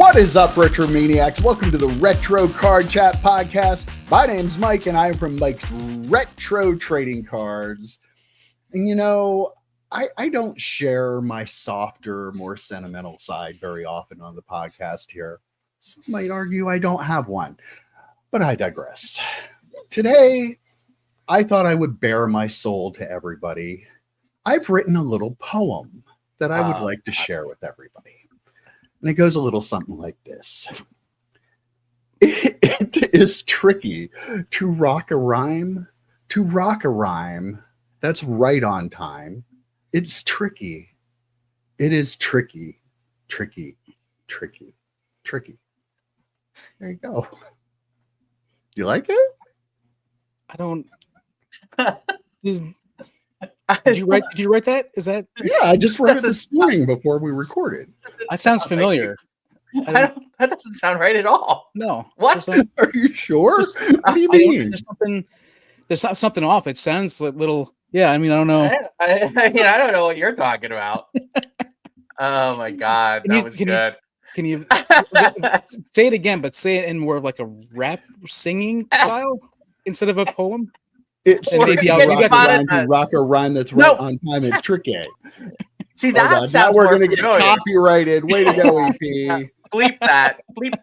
What is up, RetroManiacs? Welcome to the Retro Card Chat Podcast. My name's Mike, and I'm from Mike's Retro Trading Cards. And you know, I don't share my softer, more sentimental side very often on the podcast here. Some might argue I don't have one, but I digress. Today, I thought I would bare my soul to everybody. I've written a little poem that I would like to share with everybody. And it goes a little something like this. It is tricky to rock a rhyme. To rock a rhyme that's right on time. It's tricky. It is tricky. Tricky. Tricky. Tricky. There you go. You like it? I don't. Did you write that? Is that? Yeah, I just wrote it this morning before we recorded. That sounds familiar. That doesn't sound right at all. No. What? Are you sure? What do you mean? There's something off. It sounds like little. Yeah, I mean, I don't know. I don't know what you're talking about. Oh my God, that was good. Can you say it again, but say it in more of like a rap singing style instead of a poem? It's maybe I'll rock a rhyme that's right on time. It's tricky. See, that sounds now we're going to get copyrighted. Way to go, EP. Bleep that. Bleep,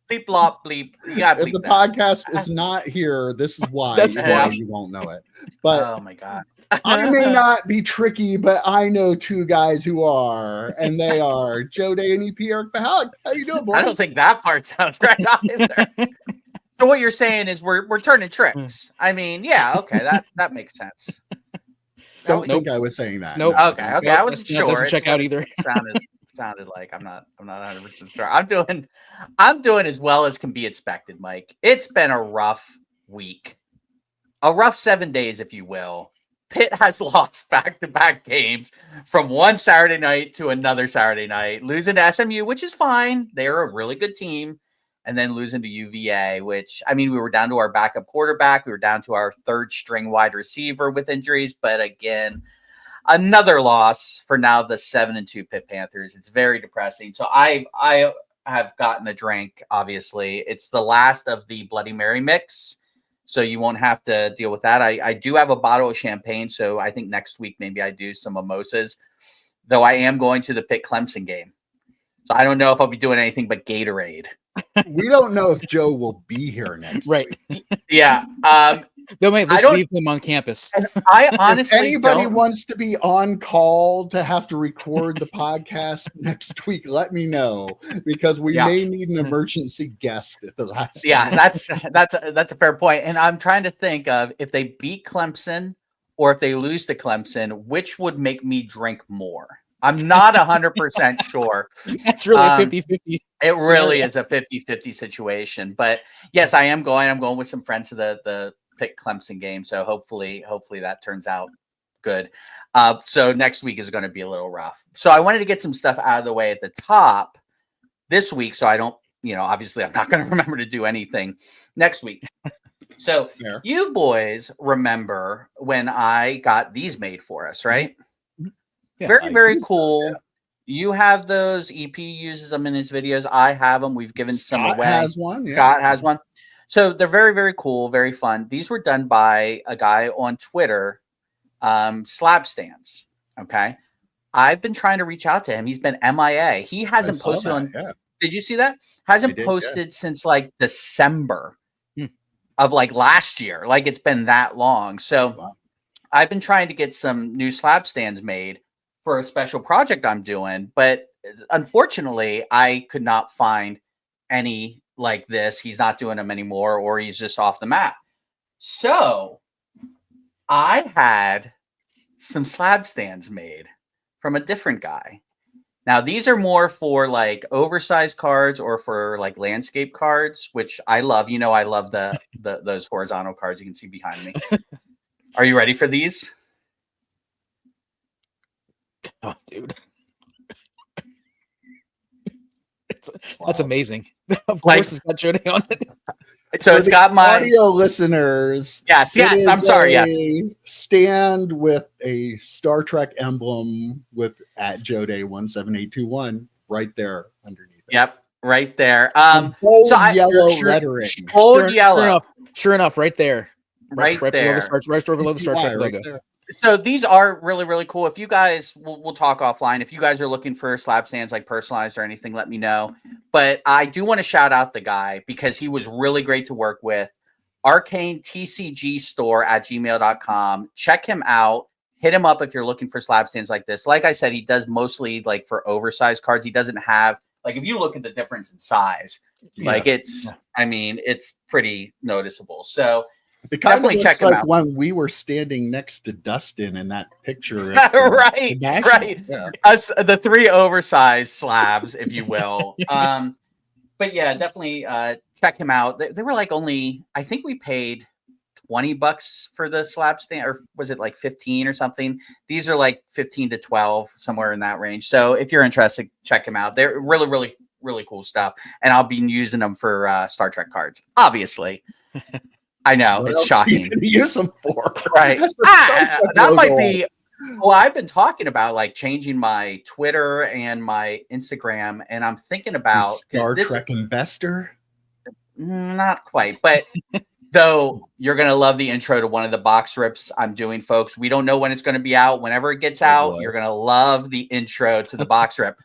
bleep, blop, bleep. You got bleep if the that. podcast is not here, this is why. That's why you won't know it. But oh my God. I may not be tricky, but I know two guys who are, and they are Joe Day and EP Eric Bahalik. How you doing, boys? I don't think that part sounds right either. So what you're saying is we're turning tricks. I mean, yeah, okay, that makes sense. Don't think I was saying that. Nope. Okay. I wasn't sure. That doesn't check out either. sounded like I'm not 100% sure. I'm doing as well as can be expected, Mike. It's been a rough week. A rough 7 days, if you will. Pitt has lost back-to-back games from one Saturday night to another Saturday night, losing to SMU, which is fine. They're a really good team. And then losing to UVA, which, I mean, we were down to our backup quarterback. We were down to our third-string wide receiver with injuries. But again, another loss for now the 7-2 Pitt Panthers. It's very depressing. So I have gotten a drink, obviously. It's the last of the Bloody Mary mix. So you won't have to deal with that. I do have a bottle of champagne. So I think next week maybe I do some mimosas. Though I am going to the Pitt Clemson game. So I don't know if I'll be doing anything but Gatorade. We don't know if Joe will be here next right. week. Yeah. They might just leave him on campus. And I honestly if anybody wants to be on call to have to record the podcast next week, let me know, because we may need an emergency guest at the last. Yeah, that's a fair point. And I'm trying to think of if they beat Clemson or if they lose to Clemson, which would make me drink more. I'm not 100% sure. That's really a 50-50. It really is a 50-50 situation. But yes, I am going. I'm going with some friends to the Pitt Clemson game. So hopefully that turns out good. So next week is going to be a little rough. So I wanted to get some stuff out of the way at the top this week. So I don't, obviously I'm not going to remember to do anything next week. So you boys remember when I got these made for us, right? Yeah, very cool. Yeah. You have those. EP uses them in his videos. I have them. We've given some away. Scott has one. So they're very, very cool, very fun. These were done by a guy on Twitter, Slab Stands. Okay. I've been trying to reach out to him. He's been MIA. He hasn't posted on. Yeah. Did you see that? Hasn't posted since like December of like last year. Like it's been that long. So I've been trying to get some new slab stands made for a special project I'm doing, but unfortunately I could not find any like this. He's not doing them anymore, or he's just off the map. So I had some slab stands made from a different guy. Now these are more for like oversized cards or for like landscape cards, which I love. I love those horizontal cards you can see behind me. Are you ready for these? Oh, dude. That's amazing. Of course, it's got Joe Day on it. So it's got my audio listeners. Yes. I'm sorry. Yes. Stand with a Star Trek emblem with @JoeDay17821 right there underneath. Yep. right there. Bold So yellow lettering. Bold yellow. Sure enough, right there. Right there. Right below the Star Trek logo. Right there. So these are really, really cool. If you guys, we'll talk offline. If you guys are looking for slab stands like personalized or anything, let me know. But I do want to shout out the guy because he was really great to work with. ArcaneTCGstore@gmail.com. Check him out. Hit him up if you're looking for slab stands like this. Like I said, he does mostly like for oversized cards. He doesn't have, like, if you look at the difference in size, like it's pretty noticeable. So it kind definitely of check looks him like out. when we were standing next to Dustin in that picture. Right. Yeah. Us, the three oversized slabs, if you will. But yeah, definitely check him out. They were like only, I think we paid $20 for the slab stand, or was it like 15 or something? These are like 15 to 12, somewhere in that range. So if you're interested, check them out. They're really, really, really cool stuff. And I'll be using them for Star Trek cards, obviously. I know, What it's else shocking. you gonna use them for? Right. That Might be. Well, I've been talking about like changing my Twitter and my Instagram, and I'm thinking about Star Trek investor. Not quite, but though you're gonna love the intro to one of the box rips I'm doing, folks. We don't know when it's gonna be out. Whenever it gets out, you're gonna love the intro to the box rip.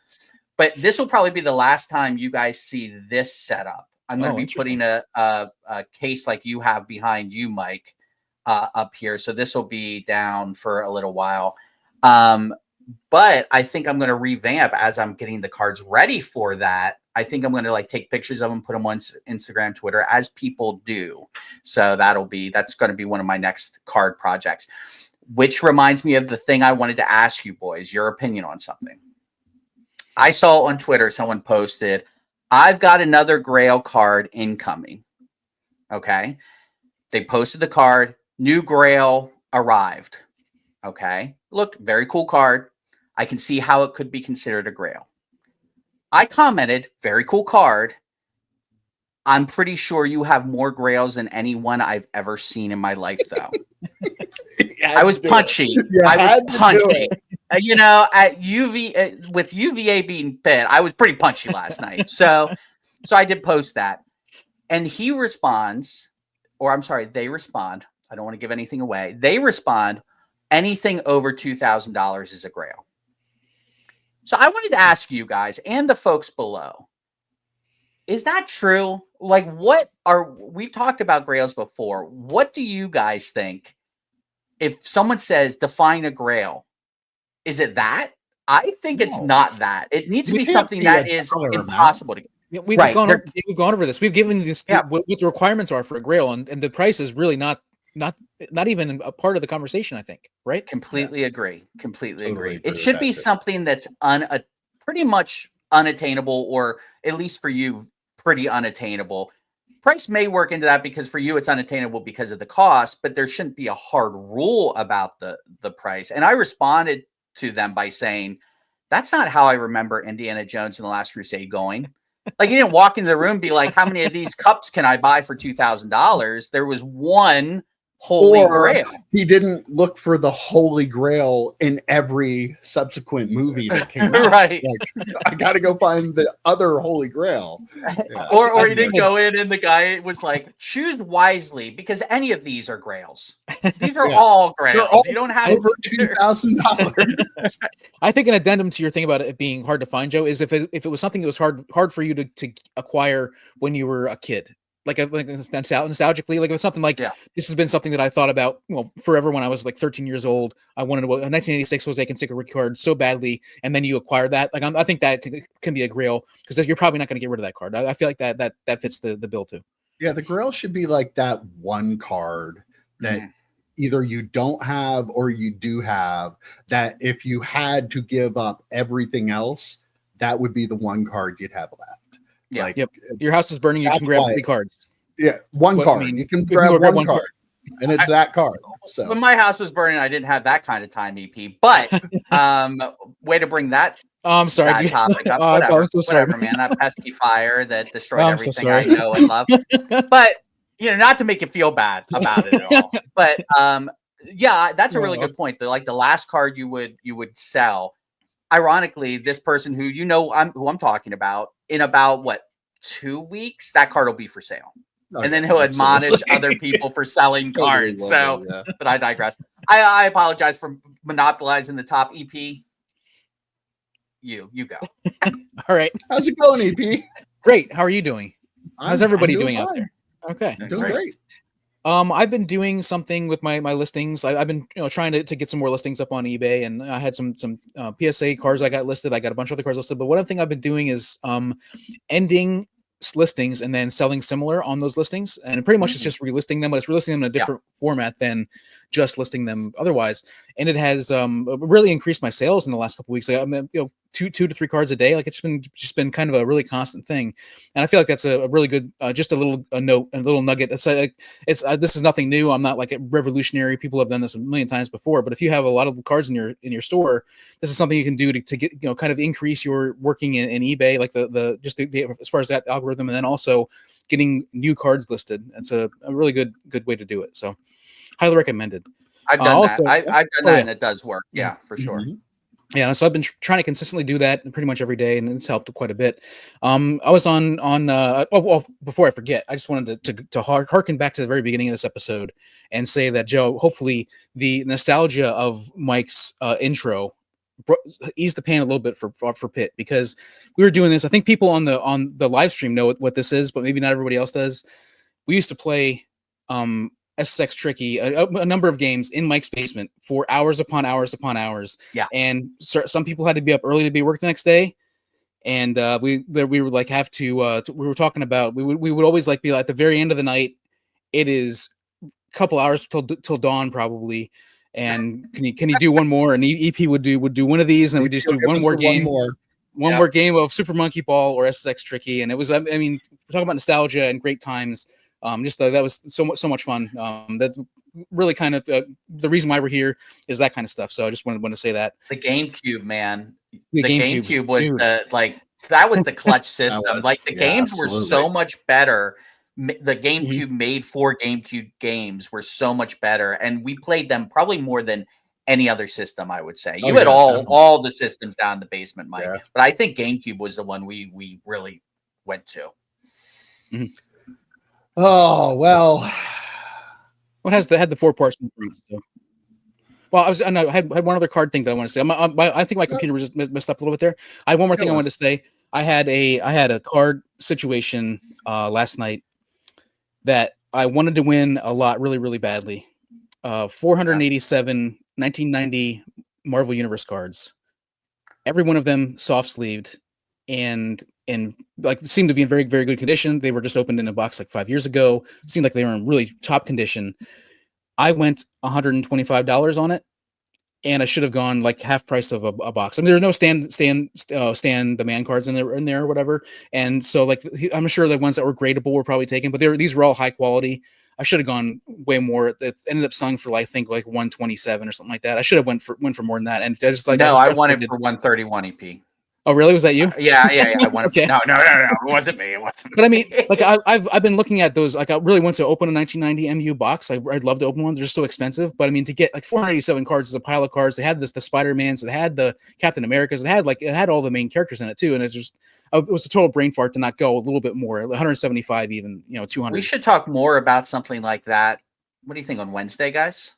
But this will probably be the last time you guys see this setup. I'm going to be putting a case like you have behind you, Mike, up here. So this will be down for a little while. But I think I'm going to revamp as I'm getting the cards ready for that. I think I'm going to like take pictures of them, put them on Instagram, Twitter, as people do. So that's going to be one of my next card projects, which reminds me of the thing I wanted to ask you boys, your opinion on something. I saw on Twitter, someone posted, I've got another Grail card incoming. Okay. They posted the card. New Grail arrived. Okay. Looked very cool card. I can see how it could be considered a Grail. I commented, very cool card. I'm pretty sure you have more Grails than anyone I've ever seen in my life, though. I was punchy. I was punchy. You know, at with UVA being Pitt, I was pretty punchy last night. So I did post that. And he responds, or I'm sorry, they respond. I don't want to give anything away. They respond, anything over $2,000 is a Grail. So I wanted to ask you guys and the folks below, is that true? Like, we've talked about Grails before. What do you guys think? If someone says define a Grail, is it that? I think it's not that. It needs to be something that is impossible to get. Yeah, we've gone over this. We've given this what the requirements are for a Grail, and the price is really not even a part of the conversation, I think. Right? Completely agree. Completely agree. It should be something that's pretty much unattainable, or at least for you, pretty unattainable. Price may work into that because for you it's unattainable because of the cost, but there shouldn't be a hard rule about the price. And I responded to them by saying, that's not how I remember Indiana Jones and the Last Crusade going. Like, he didn't walk into the room and be like, how many of these cups can I buy for $2,000? There was one Holy Grail. He didn't look for the Holy Grail in every subsequent movie that came out. Right. Like, I got to go find the other Holy Grail. Yeah. Or he didn't go in and the guy was like, choose wisely because any of these are Grails. These are all Grails. You don't have over $2,000. I think an addendum to your thing about it being hard to find, Joe, is if it was something that was hard for you to acquire when you were a kid. Like nostalgically, like it was something like this has been something that I thought about, forever when I was like 13 years old. I wanted a 1986 Jose Canseco card so badly, and then you acquire that. Like I think that can be a Grail because you're probably not going to get rid of that card. I feel like that fits the bill too. Yeah, the Grail should be like that one card that either you don't have or you do have. That if you had to give up everything else, that would be the one card you'd have left. Yeah. Like, your house is burning. You can grab 3 cards. Yeah, one card. I mean, you can grab one card, and it's that card. So when my house was burning, I didn't have that kind of time, EP. But way to bring that. I'm sorry. Topic up. Whatever, so sorry. Whatever, man. That pesky fire that destroyed everything I know and love. But not to make you feel bad about it at all. But yeah, that's a really good point. Like the last card you would sell. Ironically, this person who who I'm talking about, in about 2 weeks, that card will be for sale. Oh, and then yeah, he'll absolutely. admonish other people for selling Totally cards. will So, do, yeah. but I digress. I apologize for monopolizing the top. EP. You go. All right. How's it going, EP? Great. How are you doing? How's everybody doing out fine. there? Okay. Doing great. I've been doing something with my listings. I've been trying to get some more listings up on eBay, and I had some PSA cards I got listed. I got a bunch of other cards listed, but one thing I've been doing is ending listings and then selling similar on those listings, and pretty much it's just relisting them, but it's relisting them in a different format than just listing them otherwise. And it has really increased my sales in the last couple of weeks. Like, I mean, 2 to 3 cards a day. Like it's been kind of a really constant thing, and I feel like that's a really good just a little nugget. It's like this is nothing new. I'm not like a revolutionary. People have done this a million times before, but if you have a lot of cards in your store, this is something you can do to get kind of increase your working in eBay, like the as far as that algorithm, and then also getting new cards listed. It's a really good way to do it. So highly recommended. I've done that. I've done that, and it does work. Yeah, for sure. Yeah, so I've been trying to consistently do that pretty much every day, and it's helped quite a bit. I was on. Before I forget, I just wanted to harken back to the very beginning of this episode and say that, Joe, hopefully the nostalgia of Mike's intro eased the pain a little bit for Pitt, because we were doing this. I think people on the live stream know what this is, but maybe not everybody else does. We used to play SSX Tricky, a number of games in Mike's basement for hours upon hours upon hours. Yeah. And some people had to be up early to be work the next day. And we would like have to we were talking about, we would always like be like at the very end of the night. It is a couple hours till dawn probably. And can you do one more? And EP would do one of these, and we just do one more game. One more game of Super Monkey Ball or SSX Tricky. And it was, I mean, we're talking about nostalgia and great times. Just that was so much fun. That really kind of the reason why we're here is that kind of stuff. So I just wanted to say that the GameCube, man, the GameCube was that was the clutch system. Like the games were so much better. The GameCube made for GameCube games were so much better, and we played them probably more than any other system. I would say you had all the systems down in the basement, Mike, but I think GameCube was the one we really went to. Oh well, what had the 4 parts? So. Well, I had one other card thing that I want to say. I think my computer was just messed up a little bit there. I had one more thing I wanted to say. I had a card situation last night that I wanted to win a lot, really, really badly. 487 1990 Marvel Universe cards. Every one of them soft sleeved and like seemed to be in very, very good condition. They were just opened in a box like 5 years ago. Seemed like they were in really top condition. I went $125 on it, and I should have gone like half price of a box. I mean, there's no stand demand cards in there or whatever. And so like I'm sure the ones that were gradable were probably taken, but these were all high quality. I should have gone way more. It ended up selling for I think like 127 or something like that. I should have went for more than that. And I just like I wanted for 131 EP. Oh, really? Was that you? Yeah. I wanted. Okay. No. It wasn't me. It wasn't. But I mean, like I've been looking at those. Like I really want to open a 1990 MU box. I'd love to open one. They're just so expensive. But I mean, to get like 487 cards is a pile of cards. They had the Spider-Mans. They had the Captain Americas. It had all the main characters in it too. And it was a total brain fart to not go a little bit more. 175 even. 200. We should talk more about something like that. What do you think on Wednesday, guys?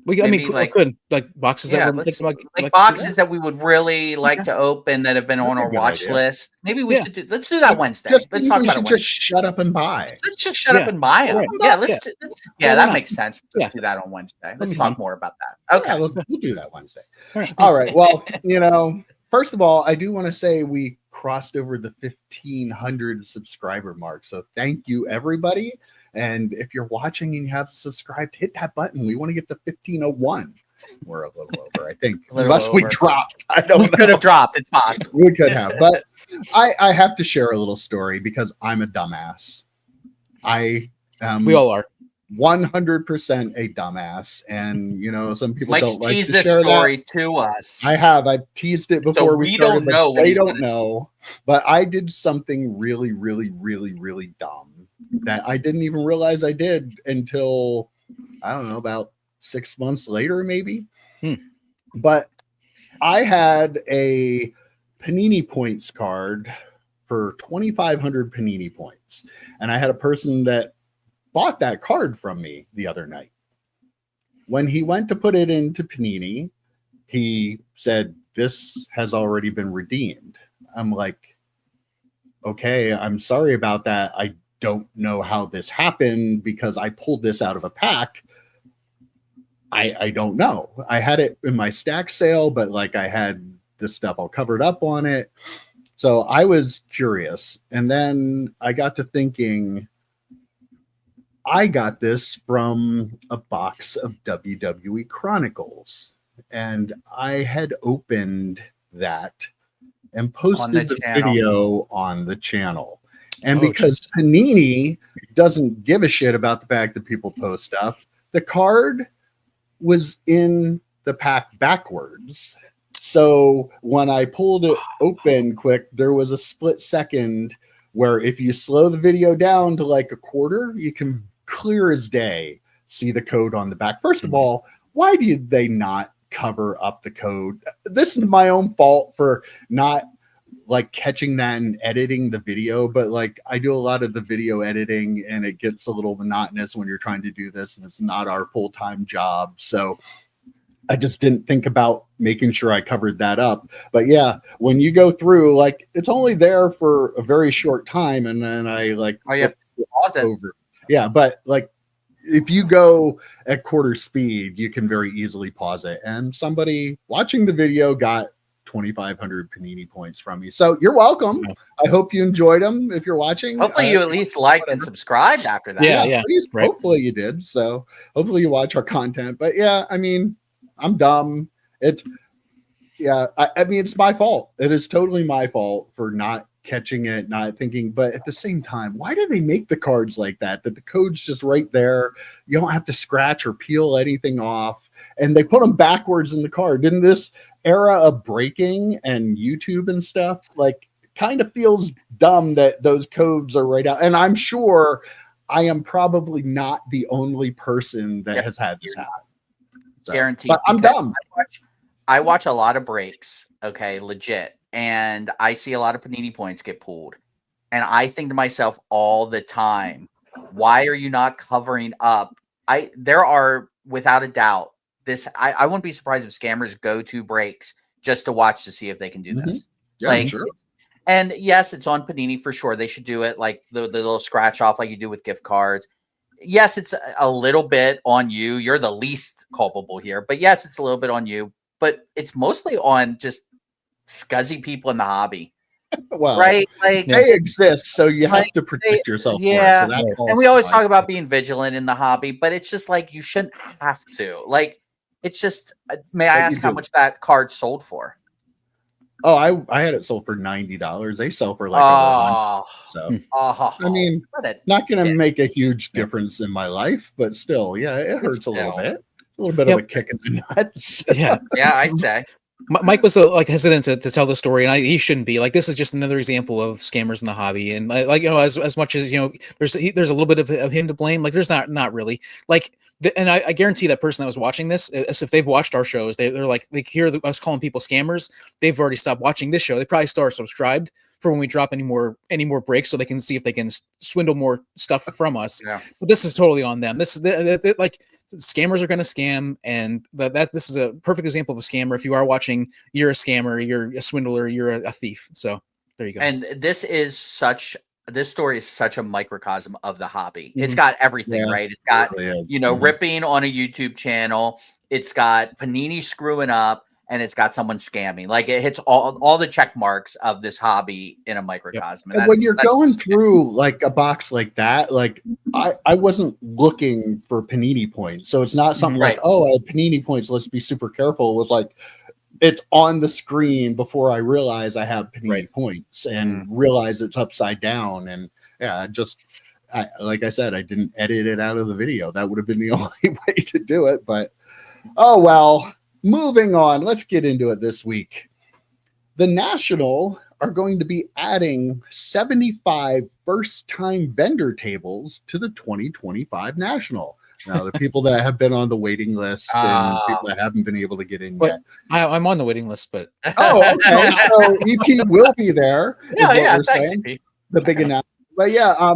Could like boxes that like boxes that we would really like to open that have been on our watch list. Maybe we should let's do that Wednesday. Let's talk about it. Just shut up and buy. Let's just shut up and buy them. That makes sense. Let's do that on Wednesday. Let's talk more about that. Okay, we'll do that Wednesday. All right. Well, first of all, I do want to say we crossed over the 1,500 subscriber mark. So thank you, everybody. And if you're watching and you have subscribed, hit that button. We want to get to 1501. We're a little over, I think. Unless we dropped. I don't know. We could have dropped. It's possible. We could have. But I have to share a little story because I'm a dumbass. We all are. 100% a dumbass. And, some people Mike's don't like to teased this share story that. to us. I've teased it before so we started. They don't know. know. But I did something really, really, really, really dumb that I didn't even realize I did until, I don't know, about 6 months later, maybe. But I had a Panini Points card for 2,500 Panini points. And I had a person that bought that card from me the other night. When he went to put it into Panini, he said, "This has already been redeemed." I'm like, okay, I'm sorry about that. I don't know how this happened because I pulled this out of a pack. I don't know. I had it in my stack sale, but like I had the stuff all covered up on it. So I was curious. And then I got to thinking, I got this from a box of WWE Chronicles. And I had opened that and posted the video on the channel. And because Panini doesn't give a shit about the fact that people post stuff, the card was in the pack backwards. So when I pulled it open quick, there was a split second where if you slow the video down to like a quarter, you can clear as day see the code on the back. First of all, why did they not cover up the code? This is my own fault for not like catching that and editing the video, but like I do a lot of the video editing and it gets a little monotonous when you're trying to do this and it's not our full-time job. So I just didn't think about making sure I covered that up. But yeah, when you go through, like it's only there for a very short time and then I like pause it. over. Yeah, but like if you go at quarter speed, you can very easily pause it. And somebody watching the video got 2,500 Panini points from me. So you're welcome. I hope you enjoyed them. If you're watching, hopefully you at least liked and subscribed after that. Yeah. Right. Hopefully you did. So hopefully you watch our content. But yeah, I mean, I'm dumb. I mean, it's my fault. It is totally my fault for not catching it, not thinking. But at the same time, why do they make the cards like that? That the code's just right there. You don't have to scratch or peel anything off. And they put them backwards in the card. In this era of breaking and YouTube and stuff, like kind of feels dumb that those codes are right out. And I'm sure I am probably not the only person that has had this happen. So, guaranteed. But I'm dumb. I watch a lot of breaks, okay, legit. And I see a lot of Panini points get pulled. And I think to myself all the time, why are you not covering up? There are, without a doubt, I wouldn't be surprised if scammers go to breaks just to watch to see if they can do this. Yeah, like, sure. And yes, it's on Panini for sure. They should do it like the little scratch off like you do with gift cards. Yes, it's a little bit on you. You're the least culpable here. But yes, it's a little bit on you. But it's mostly on just scuzzy people in the hobby. Well, right? Like they exist, so you have to protect yourself. Yeah, for it, so and we always talk about being vigilant in the hobby, but it's just like you shouldn't have to. Like, it's just. May I ask how much that card sold for? Oh, I had it sold for $90. They sell for like $100. So I mean, not going to make a huge difference in my life, but still, yeah, it hurts a little bit. A little bit of a kick in the nuts. Yeah, I'd say. Mike was like hesitant to tell the story, and he shouldn't be. Like, this is just another example of scammers in the hobby, and like as much as there's a little bit of him to blame. Like, there's not really. Like, and I guarantee that person that was watching this, as if they've watched our shows, they're like, they hear us calling people scammers. They've already stopped watching this show. They probably start subscribed for when we drop any more breaks, so they can see if they can swindle more stuff from us. Yeah. But this is totally on them. This is like. Scammers are going to scam, and this is a perfect example of a scammer. If you are watching, you're a scammer, you're a swindler, you're a thief. So there you go. And this story is such a microcosm of the hobby. Mm-hmm. It's got everything, right? It's got ripping on a YouTube channel. It's got Panini screwing up, and it's got someone scamming. Like, it hits all the check marks of this hobby in a microcosm. And when you're going through like a box like that, like I wasn't looking for Panini points. So it's not something like, oh, I have Panini points. Let's be super careful. With like, it's on the screen before I realize I have Panini points and realize it's upside down. And yeah, like I said, I didn't edit it out of the video. That would have been the only way to do it. But oh, well. Moving on, let's get into it this week. The National are going to be adding 75 first-time vendor tables to the 2025 National. No, the people that have been on the waiting list and people that haven't been able to get in yet. I'm on the waiting list, but okay. So EP will be there. Yeah, thanks, EP. The big announcement. But yeah,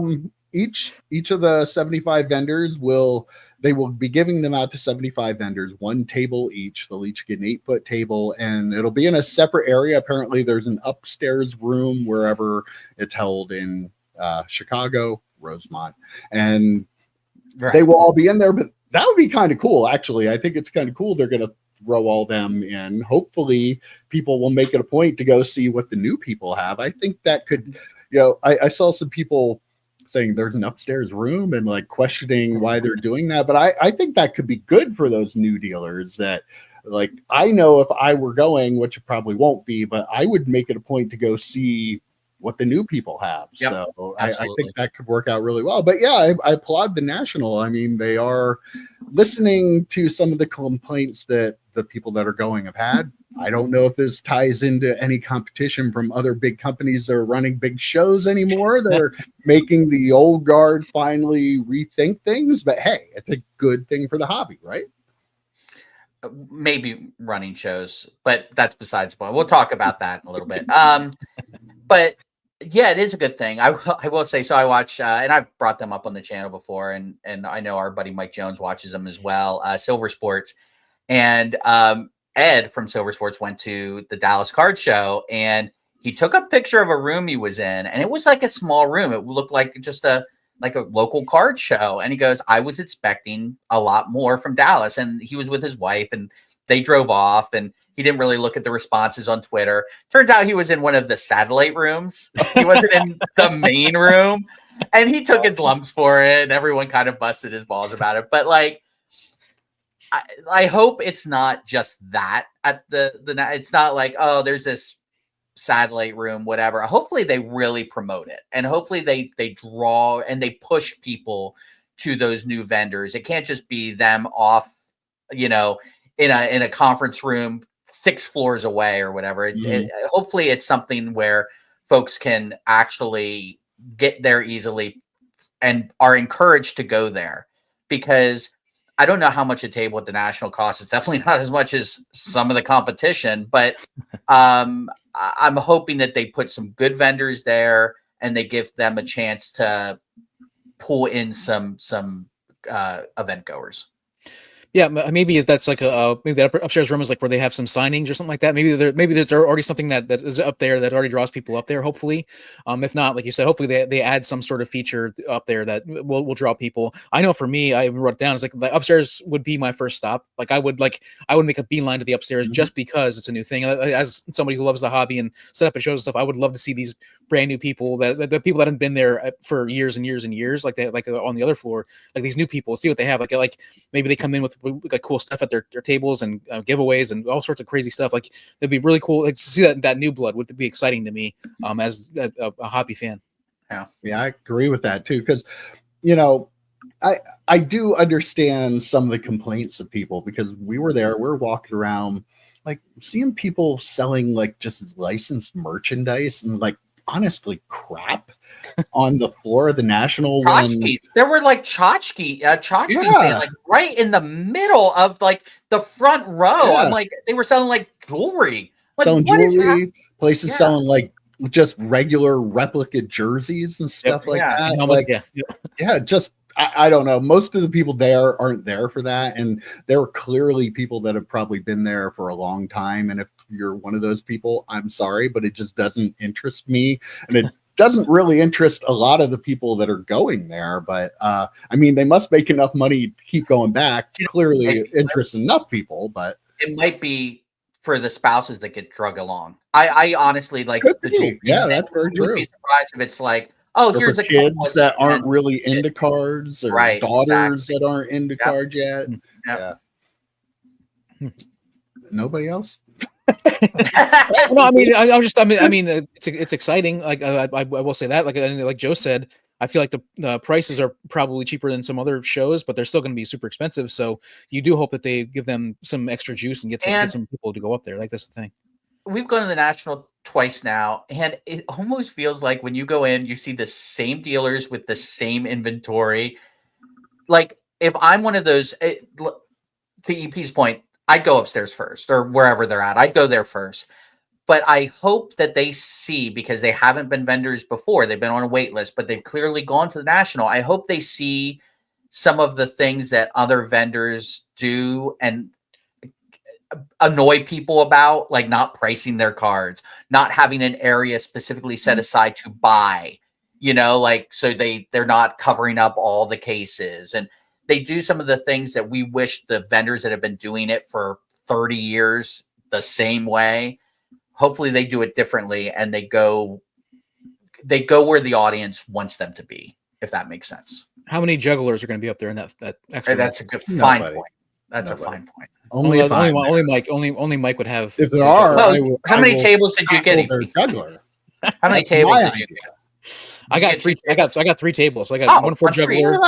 each of the 75 vendors will be giving them out to 75 vendors, one table each. They'll each get an 8-foot table, and it'll be in a separate area. Apparently, there's an upstairs room wherever it's held in Chicago, Rosemont, and they will all be in there. But that would be kind of cool, actually. I think it's kind of cool. They're going to throw all them in. Hopefully, people will make it a point to go see what the new people have. I think that could, I saw some people saying there's an upstairs room and like questioning why they're doing that. But I think that could be good for those new dealers that, like, I know if I were going, which it probably won't be, but I would make it a point to go see what the new people have. Yep, so I think that could work out really well. But yeah, I applaud the National. I mean, they are listening to some of the complaints that the people that are going have had. I don't know if this ties into any competition from other big companies that are running big shows anymore. They're making the old guard finally rethink things, but hey, it's a good thing for the hobby, right? Maybe running shows, but that's besides the point. We'll talk about that in a little bit. But yeah, it is a good thing. I will say, so I watch, and I've brought them up on the channel before, and I know our buddy Mike Jones watches them as well, Silver Sports. And Ed from Silver Sports went to the Dallas Card Show, and he took a picture of a room he was in, and it was like a small room. It looked like just a local card show. And he goes, I was expecting a lot more from Dallas. And he was with his wife, and they drove off, and he didn't really look at the responses on Twitter. Turns out he was in one of the satellite rooms. He wasn't in the main room, and he took his lumps for it, and everyone kind of busted his balls about it. But like, I hope it's not just that at it's not like, oh, there's this satellite room, whatever. Hopefully they really promote it, and hopefully they draw and they push people to those new vendors. It can't just be them off, in a conference room 6 floors away or whatever. Hopefully it's something where folks can actually get there easily and are encouraged to go there, because I don't know how much a table at the National costs. It's definitely not as much as some of the competition, but I'm hoping that they put some good vendors there and they give them a chance to pull in some event goers. Yeah, maybe that's like maybe that upstairs room is like where they have some signings or something like that. Maybe there's already something that is up there that already draws people up there. Hopefully, if not, like you said, hopefully they add some sort of feature up there that will draw people. I know for me, I wrote it down. It's like the upstairs would be my first stop. Like I would make a beeline to the upstairs just because it's a new thing. As somebody who loves the hobby and set up and shows stuff, I would love to see these brand new people the people that haven't been there for years and years and years, like on the other floor, like these new people, see what they have. Like maybe they come in with like cool stuff at their tables and giveaways and all sorts of crazy stuff. Like it'd be really cool. Like to see that new blood would be exciting to me as a hobby fan. Yeah, I agree with that too, because I do understand some of the complaints of people, because we're walking around like seeing people selling like just licensed merchandise and like honestly crap on the floor of the National. There were like tchotchkes like right in the middle of like the front row. I'm like, they were selling like jewelry. Like, selling jewelry, places selling like just regular replica jerseys and stuff like that. Just I don't know. Most of the people there aren't there for that. And there are clearly people that have probably been there for a long time. And if you're one of those people, I'm sorry, but it just doesn't interest me. And it doesn't really interest a lot of the people that are going there. But I mean, they must make enough money to keep going back. Clearly it interests enough people, but it might be for the spouses that get drug along. I honestly like the that's very true. Would be surprised if it's like, oh, or here's a kids that aren't really into cards, or daughters that aren't into cards yet. Nobody else. No, I mean, I mean, it's exciting. Like I will say that, like Joe said, I feel like the prices are probably cheaper than some other shows, but they're still going to be super expensive. So you do hope that they give them some extra juice and get some people to go up there. Like that's the thing. We've gone to the National twice now, and it almost feels like when you go in, you see the same dealers with the same inventory. Like if I'm one of those, to EP's point, I'd go upstairs first or wherever they're at. I'd go there first. But I hope that they see, because they haven't been vendors before, they've been on a wait list, but they've clearly gone to the national. I hope they see some of the things that other vendors do and annoy people about, like not pricing their cards, not having an area specifically set aside to buy, like, so they're not covering up all the cases. And they do some of the things that we wish the vendors that have been doing it for 30 years the same way. Hopefully they do it differently and they go where the audience wants them to be, if that makes sense. How many jugglers are going to be up there in that extra? That's a good fine point. That's a fine point. Only Mike would have. If there are, well, how many tables did you get? Juggler. How many tables did you get? I got 3. I got 3 tables. So I got one for juggler.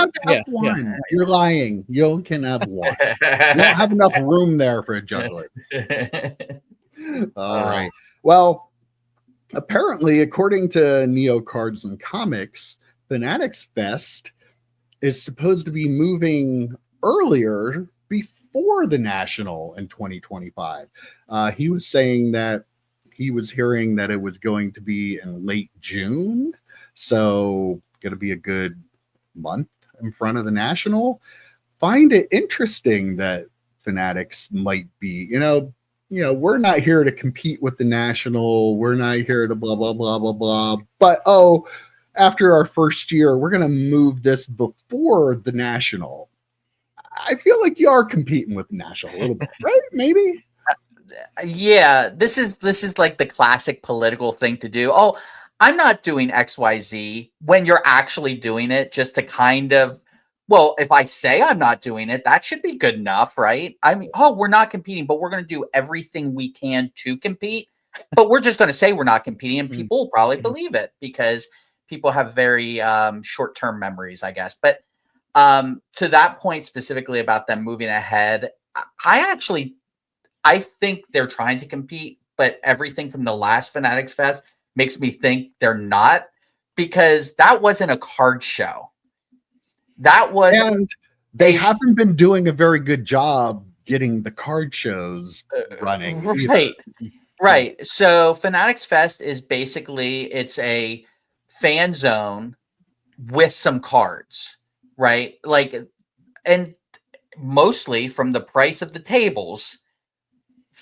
One. You're lying. You can have one. You don't have enough room there for a juggler. All right. Well, apparently, according to Neo Cards and Comics, FanaticsFest is supposed to be moving earlier before the National in 2025. He was saying that he was hearing that it was going to be in late June. So going to be a good month in front of the National. Find it interesting that Fanatics might be, we're not here to compete with the National. We're not here to blah, blah, blah, blah, blah. But, after our first year, we're going to move this before the National. I feel like you are competing with the National a little bit, right? Maybe. Yeah, this is like the classic political thing to do. Oh, I'm not doing XYZ when you're actually doing it, just to kind of, well, if I say I'm not doing it, that should be good enough, right? I mean, we're not competing, but we're going to do everything we can to compete. But we're just going to say we're not competing, and people will probably believe it because people have very short-term memories, I guess. But to that point specifically about them moving ahead, I think they're trying to compete, but everything from the last Fanatics Fest makes me think they're not, because that wasn't a card show. That was, and they haven't been doing a very good job getting the card shows running. Right. So Fanatics Fest is basically, it's a fan zone with some cards, right? Like, and mostly from the price of the tables,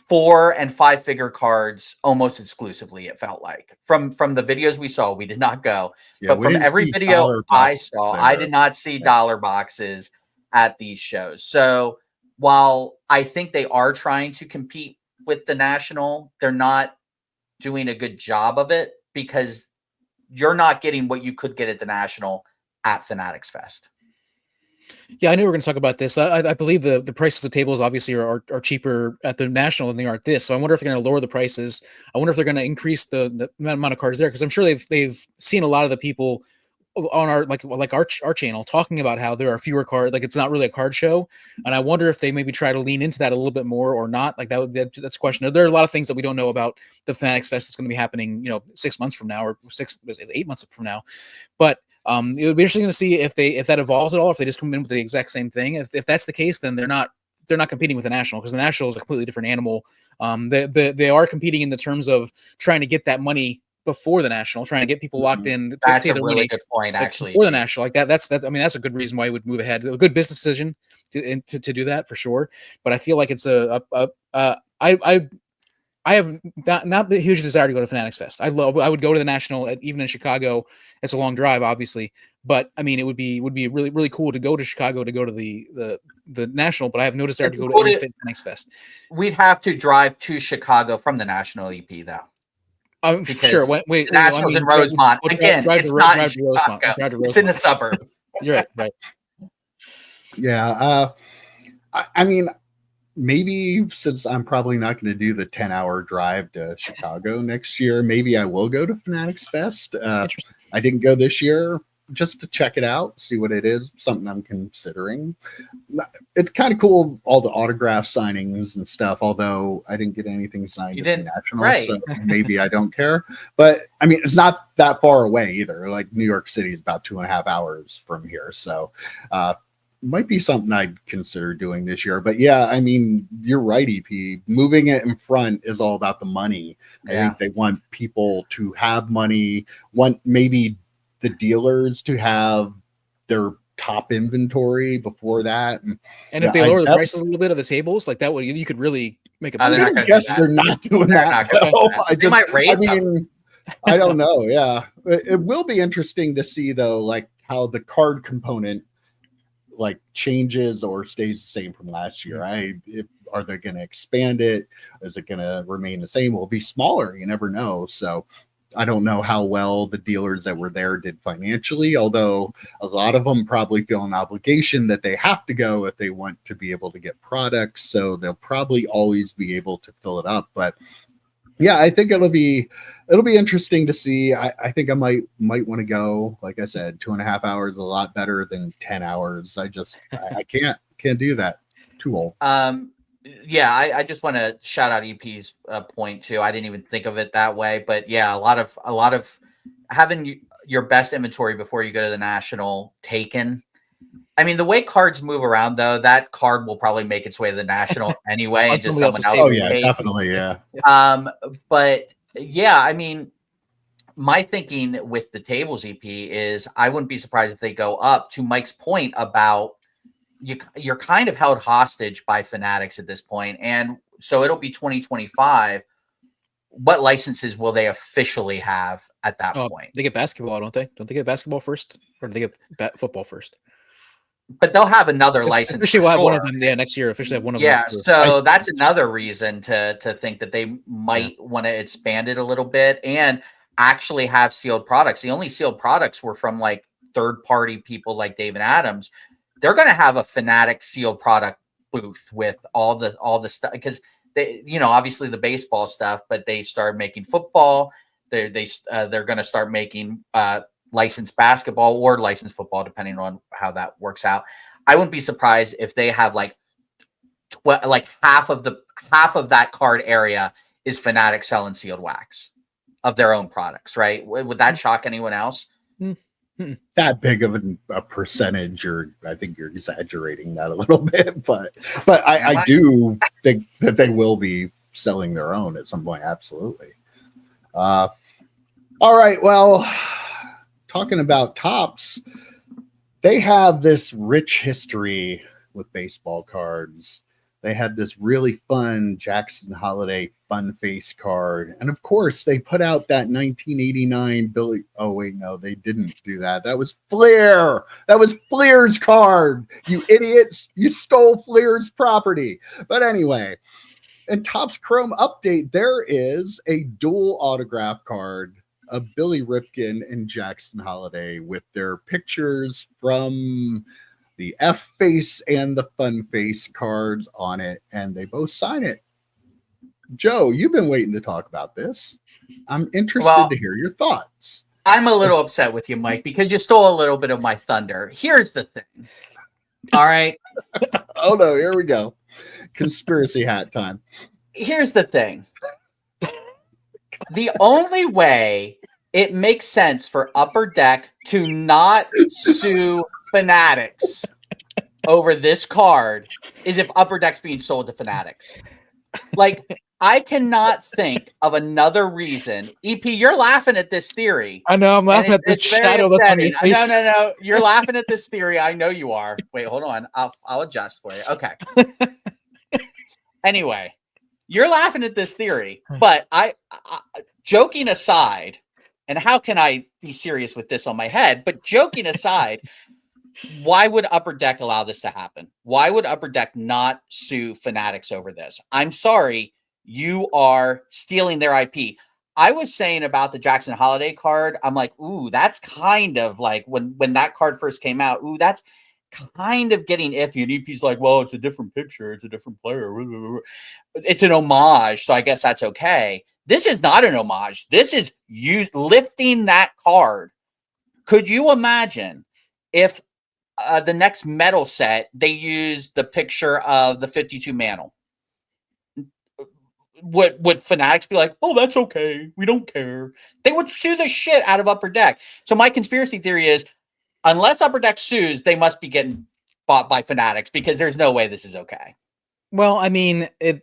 4 and 5 figure cards almost exclusively, it felt like. From the videos we saw, we did not go. But from every video I saw, I did not see dollar boxes at these shows. So while I think they are trying to compete with the National, they're not doing a good job of it, because you're not getting what you could get at the National at Fanatics Fest. Yeah, I knew we were going to talk about this. I believe the prices of tables obviously are cheaper at the National than they are at this. So I wonder if they're going to lower the prices. I wonder if they're going to increase the amount of cards there, because I'm sure they've seen a lot of the people on our our channel talking about how there are fewer cards, like it's not really a card show. And I wonder if they maybe try to lean into that a little bit more or not. Like that's a question. There are a lot of things that we don't know about the Fanatics Fest that's going to be happening, 6 months from now or 8 months from now. But it would be interesting to see if that evolves at all, if they just come in with the exact same thing. If that's the case, then they're not competing with the National, because the National is a completely different animal. They are competing in the terms of trying to get that money before the National, trying to get people locked in. That's a really good point, actually. Before the National, like that's I mean, that's a good reason why it would move ahead. A good business decision to do that for sure. But I feel like it's I have not a huge desire to go to Fanatics Fest. I would go to the National, even in Chicago. It's a long drive, obviously, but I mean, it would be really, really cool to go to Chicago to go to the National. But I have no desire to go to any Fanatics Fest. We'd have to drive to Chicago from the National EP, though. Sure. Wait. The Nationals in Rosemont. Again, it's not in Chicago. It's in the suburb. You're right. Yeah. I mean, maybe since I'm probably not going to do the 10-hour drive to Chicago next year, maybe I will go to Fanatics Fest. I didn't go this year just to check it out, see what it is, something I'm considering. It's kind of cool, all the autograph signings and stuff, although I didn't get anything signed at the National, right. So maybe I don't care. But, I mean, it's not that far away either. Like, New York City is about 2.5 hours from here. So, might be something I'd consider doing this year. But yeah, I mean, you're right, EP. Moving it in front is all about the money. I think they want people to have money, want maybe the dealers to have their top inventory before that. And if they lower the prices a little bit of the tables, like that way, you could really make a. They're not going to do that. They're not doing that. I don't know. Yeah, it will be interesting to see though, like how the card component like changes or stays the same from last year. Are they going to expand it? Is it going to remain the same? Will it be smaller? You never know. So I don't know how well the dealers that were there did financially, although a lot of them probably feel an obligation that they have to go if they want to be able to get products. So they'll probably always be able to fill it up. But yeah, I think it'll be interesting to see. I think I might want to go. Like I said, 2.5 hours is a lot better than 10 hours. I can't do that. Too old. Yeah, I just want to shout out EP's point too. I didn't even think of it that way, but yeah, a lot of having your best inventory before you go to the national taken. I mean, the way cards move around, though, that card will probably make its way to the national anyway, and just someone else. Oh yeah, definitely, yeah. But yeah, I mean, my thinking with the tables EP is I wouldn't be surprised if they go up. To Mike's point about you're kind of held hostage by Fanatics at this point, and so it'll be 2025. What licenses will they officially have at that point? They get basketball, don't they? Don't they get basketball first, or do they get football first? But they'll have another license. Officially, we'll have one of them. Yeah, next year. Officially, have one of them. Yeah, so that's another reason to think that they might want to expand it a little bit and actually have sealed products. The only sealed products were from like third-party people like David Adams. They're going to have a Fanatics sealed product booth with all the stuff because they, obviously the baseball stuff, but they started making football. They're going to start making licensed basketball or licensed football, depending on how that works out. I wouldn't be surprised if they have like half of that card area is Fanatics selling sealed wax of their own products, right? Would that shock anyone else? That big of a percentage, or I think you're exaggerating that a little bit, but I do think that they will be selling their own at some point. Absolutely. All right. Well, talking about Topps, they have this rich history with baseball cards. They had this really fun Jackson Holiday fun face card. And of course, they put out that 1989 Billy. Oh, wait, no, they didn't do that. That was Flair. That was Flair's card. You idiots. You stole Flair's property. But anyway, in Topps Chrome update, there is a dual autograph card of Billy Ripken and Jackson Holiday with their pictures from the F face and the fun face cards on it, and they both sign it. Joe, you've been waiting to talk about this. I'm interested to hear your thoughts. I'm a little upset with you, Mike, because you stole a little bit of my thunder. Here's the thing. All right. Oh no, here we go. Conspiracy hat time. Here's the thing. The only way it makes sense for Upper Deck to not sue Fanatics over this card is if Upper Deck's being sold to Fanatics. Like, I cannot think of another reason. EP, you're laughing at this theory. I know, I'm laughing at the shadow that's on your face. No. You're laughing at this theory. I know you are. Wait, hold on. I'll adjust for you. Okay. Anyway, you're laughing at this theory, but I joking aside, and how can I be serious with this on my head? But joking aside, why would Upper Deck allow this to happen? Why would Upper Deck not sue Fanatics over this? I'm sorry, you are stealing their IP. I was saying about the Jackson Holiday card, I'm like, ooh, that's kind of like when that card first came out, ooh, that's kind of getting iffy. And EP's like, well, it's a different picture, it's a different player. It's an homage, so I guess that's okay. This is not an homage. This is you lifting that card. Could you imagine if the next metal set, they use the picture of the 52 Mantle? Would Fanatics be like, oh, that's okay, we don't care? They would sue the shit out of Upper Deck. So my conspiracy theory is, unless Upper Deck sues, they must be getting bought by Fanatics, because there's no way this is okay. Well, I mean, this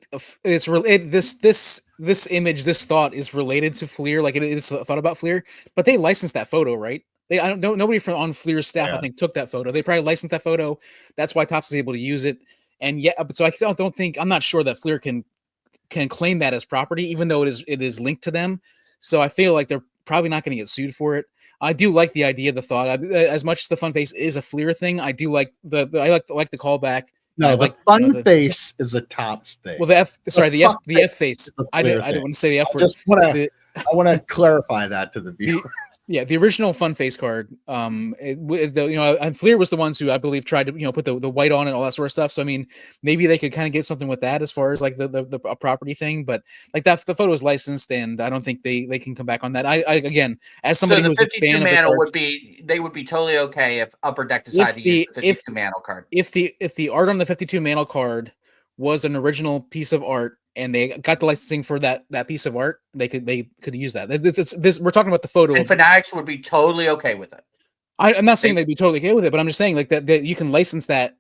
image, this thought is related to Fleer, like it is thought about Fleer, but they licensed that photo, right? Nobody from on Fleer's staff, I think, took that photo. They probably licensed that photo. That's why Topps is able to use it. And so I'm not sure that Fleer can claim that as property, even though it is linked to them. So I feel like they're probably not going to get sued for it. I do like the idea, the thought. As much as the fun face is a Fleer thing, I do like the callback. No, the fun face is a Topps thing. Well, the F face. I didn't want to say the F word. I want to clarify that to the viewers. The original fun face card. And Fleer was the ones who I believe tried to put the white on and all that sort of stuff. So I mean, maybe they could kind of get something with that as far as like the property thing. But like that, the photo is licensed, and I don't think they can come back on that. I again, as somebody who's a fan of the cards, they would be totally okay if Upper Deck decided to use the 52 Mantle card. If the art on the 52 Mantle card was an original piece of art, and they got the licensing for that piece of art, they could use that. This we're talking about the photo. And Fanatics would be totally okay with it. I'm not saying they'd be totally okay with it, but I'm just saying like that you can license that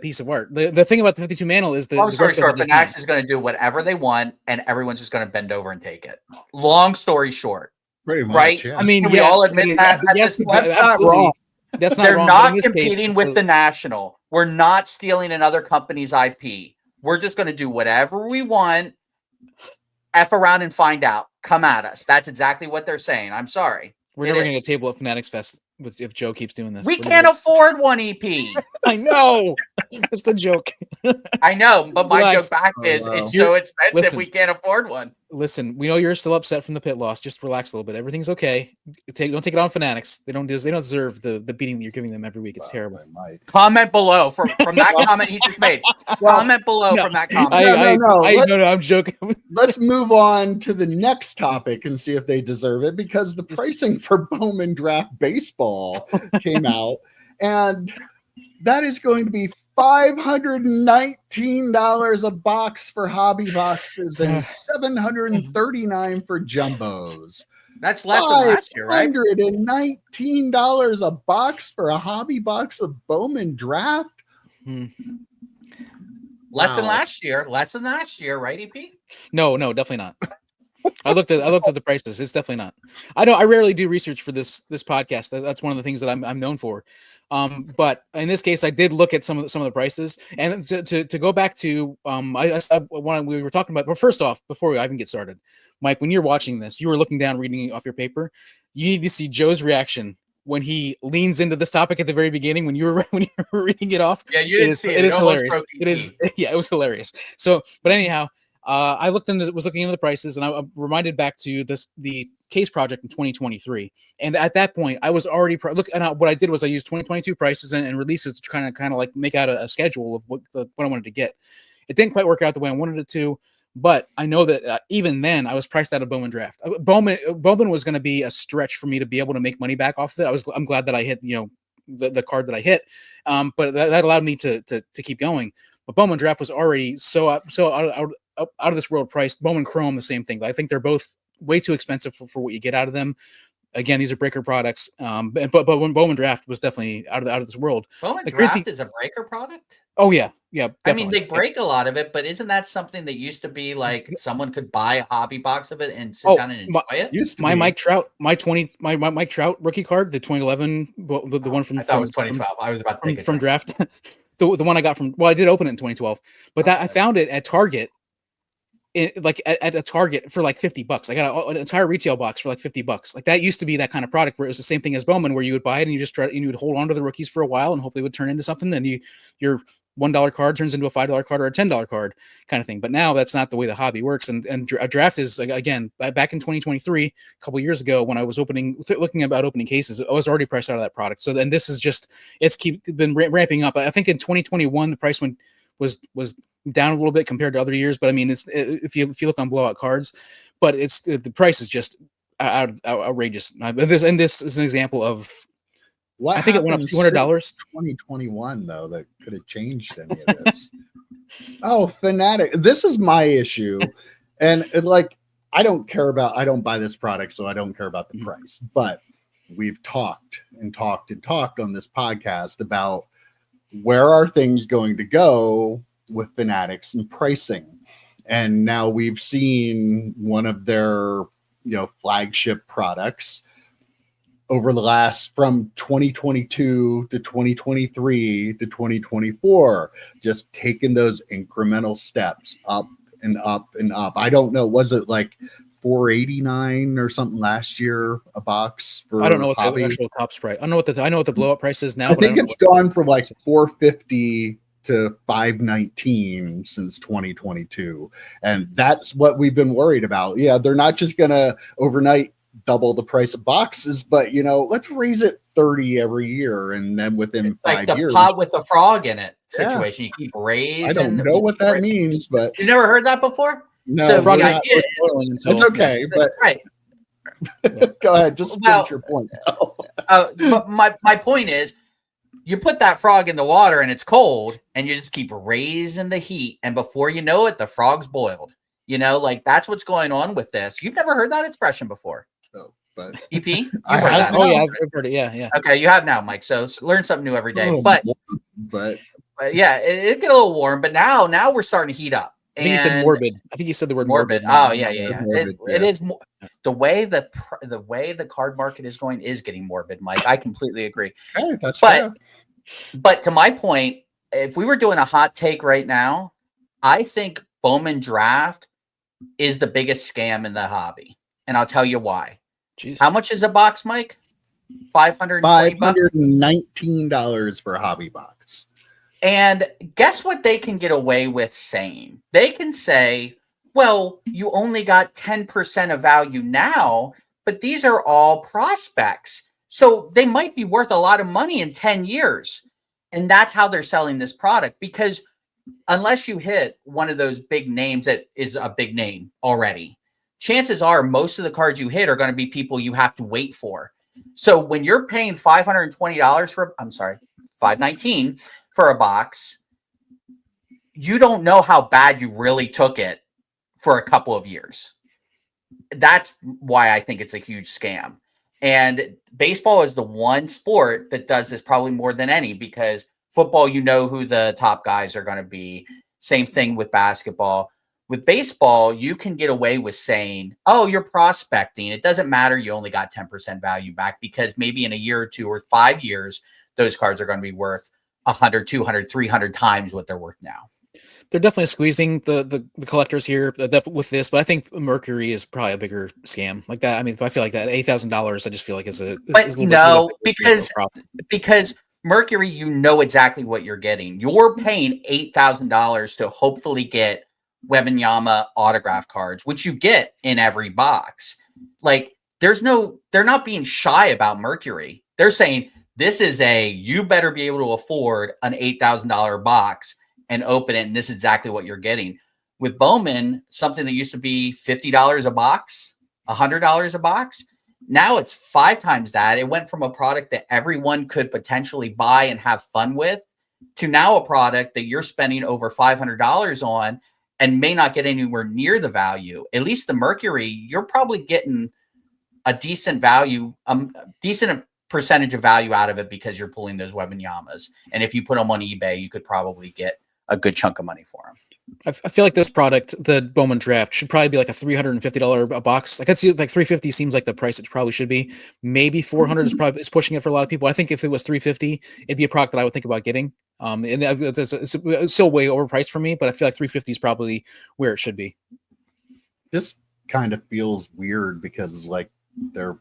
piece of art. The thing about the 52 Mantle is Fanatics is going to do whatever they want, and everyone's just going to bend over and take it. Long story short, pretty much, right? Yeah. I mean, we all admit that. Yes, that's not wrong. That's not They're wrong. not competing with the National. We're not stealing another company's IP. We're just going to do whatever we want. F around and find out. Come at us. That's exactly what they're saying. I'm sorry. We're never going to get a table at FanaticsFest if Joe keeps doing this. We can't afford one EP. I know. That's the joke. I know, but my joke back is it's so expensive we can't afford one. Listen, we know you're still upset from the pit loss. Just relax a little bit. Everything's okay. Don't take it on Fanatics. They don't deserve the beating that you're giving them every week. It's terrible. Comment below from that comment he just made. Comment below from that comment. I'm joking. Let's move on to the next topic and see if they deserve it, because the pricing for Bowman Draft Baseball came out, and that is going to be $519 a box for hobby boxes and $739 for jumbos. That's less than last year, right? $519 a box for a hobby box of Bowman Draft. Less than last year. Less than last year, right, EP? No, definitely not. I looked at the prices. It's definitely not. I rarely do research for this podcast. That's one of the things that I'm known for. But in this case, I did look at some of the prices, and to go back to we were talking about. Well, first off, before we even get started, Mike, when you're watching this, you were looking down, reading off your paper. You need to see Joe's reaction when he leans into this topic at the very beginning. When you were reading it off, you didn't see it. It is hilarious. It is, it was hilarious. So, but anyhow. I was looking into the prices, and I reminded back to the case project in 2023. And at that point, I was already what I did was I used 2022 prices and releases to kind of like make out a schedule of what I wanted to get. It didn't quite work out the way I wanted it to, but I know that even then I was priced out of Bowman Draft. Bowman was going to be a stretch for me to be able to make money back off of it. I'm glad that I hit the card that I hit, but that allowed me to keep going. But Bowman Draft was already so out of this world priced. Bowman Chrome, the same thing. I think they're both way too expensive for what you get out of them. Again, these are breaker products. But when Bowman Draft was definitely out of this world. Bowman Draft is a breaker product? Oh yeah. Definitely. I mean, they break a lot of it, but isn't that something that used to be like someone could buy a hobby box of it and sit down and enjoy it? My Mike Trout, my Mike Trout rookie card, the 2011, the one from I thought it was 2012. I was about to from draft. The one I got from, I did open it in 2012, but I found it at Target, at a Target for like $50. I got an entire retail box for like $50. Like that used to be that kind of product where it was the same thing as Bowman, where you would buy it and you would hold on to the rookies for a while and hopefully would turn into something. Then your $1 card turns into a $5 card or a $10 card kind of thing. But now that's not the way the hobby works. And a draft is, again, back in 2023, a couple of years ago when I was looking about opening cases, I was already priced out of that product. So then this is it's been ramping up. I think in 2021, the price was down a little bit compared to other years. But I mean, if you look on blowout cards, but the price is just outrageous. This is an example of, I think it went up $200. 2021 though, that could have changed any of this. Fanatic. This is my issue, and I don't buy this product, so I don't care about the price. But we've talked on this podcast about where are things going to go with Fanatics and pricing? And now we've seen one of their, flagship products over the last from 2022 to 2023 to 2024, just taking those incremental steps up and up and up. I don't know. Was it like $4.89 or something last year a box? I don't know what the actual top price. I know what the blow up price is now. I think it's gone from like $4.50 to $5.19 since 2022, and that's what we've been worried about. Yeah, they're not just gonna overnight double the price of boxes, but let's raise it 30 every year, and then within 5 years, pot with the frog in it situation. You keep raising. I don't know what that means, but you never heard that before. No, so it's okay, but right. Go ahead, just finish your point. But my point is, you put that frog in the water and it's cold, and you just keep raising the heat, and before you know it, the frog's boiled. That's what's going on with this. You've never heard that expression before. No, but EP, you've heard that. Oh yeah, I've heard it. Yeah. Okay, you have now, Mike. So learn something new every day. But yeah, it get a little warm. But now we're starting to heat up. I think you said morbid. I think you said the word morbid. Oh yeah. Morbid, it is the way the card market is going is getting morbid, Mike. I completely agree. Okay, that's fair. But to my point, if we were doing a hot take right now, I think Bowman Draft is the biggest scam in the hobby, and I'll tell you why. Jeez. How much is a box, Mike? $519 for a hobby box. And guess what they can get away with saying? They can say, well, you only got 10% of value now, but these are all prospects. So they might be worth a lot of money in 10 years. And that's how they're selling this product, because unless you hit one of those big names that is a big name already, chances are most of the cards you hit are going to be people you have to wait for. So when you're paying $519 for a box, you don't know how bad you really took it for a couple of years. That's why I think it's a huge scam. And baseball is the one sport that does this probably more than any, because football, who the top guys are going to be. Same thing with basketball. With baseball, you can get away with saying, oh, you're prospecting. It doesn't matter. You only got 10% value back, because maybe in a year or 2 or 5 years, those cards are going to be worth 100, 200, 300 times what they're worth now. They're definitely squeezing the collectors here with this, but I think Mercury is probably a bigger scam like that. I mean, I feel like that $8,000, I just feel like is a because Mercury, exactly what you're getting. You're paying $8,000 to hopefully get Wembanyama autograph cards, which you get in every box. Like, they're not being shy about Mercury. They're saying this is you better be able to afford an $8,000 box and open it, and this is exactly what you're getting. With Bowman, something that used to be $50 a box, $100 a box, now it's 5 times that. It went from a product that everyone could potentially buy and have fun with to now a product that you're spending over $500 on and may not get anywhere near the value. At least the Mercury, you're probably getting a decent value, decent percentage of value out of it, because you're pulling those Wembanyama's. And if you put them on eBay, you could probably get a good chunk of money for them. I feel like this product, the Bowman Draft, should probably be like a $350 a box. I could see like $350 seems like the price it probably should be. Maybe $400 is pushing it for a lot of people. I think if it was $350, it'd be a product that I would think about getting. And it's still way overpriced for me, but I feel like $350 is probably where it should be. This kind of feels weird because like they're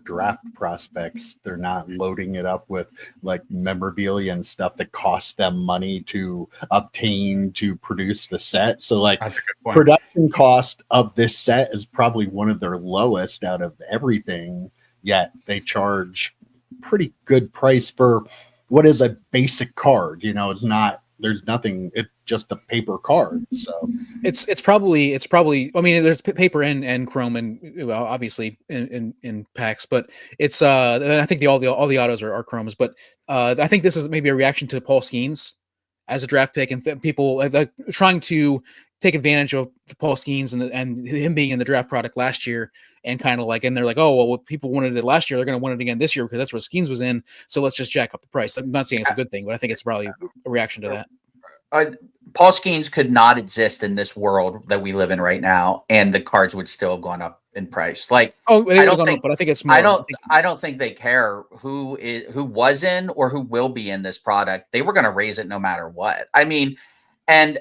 draft prospects. They're not loading it up with like memorabilia and stuff that costs them money to obtain to produce the set. So like production cost of this set is probably one of their lowest out of everything, yet they charge pretty good price for what is a basic card. There's nothing, it's just a paper card. So it's probably, I mean, there's paper and chrome and obviously in packs, but it's, I think all the autos are chromes, but I think this is maybe a reaction to Paul Skeens as a draft pick and people trying to take advantage of the Paul Skeens and him being in the draft product last year, and kind of like, and they're like, oh, well, people wanted it last year, they're going to want it again this year because that's where Skeens was in. So let's just jack up the price. I'm not saying it's a good thing, but I think it's probably a reaction to that. Paul Skeens could not exist in this world that we live in right now, and the cards would still have gone up in price. Like, I don't think, but I think it's more. I don't think they care who was in or who will be in this product. They were going to raise it no matter what. I mean, and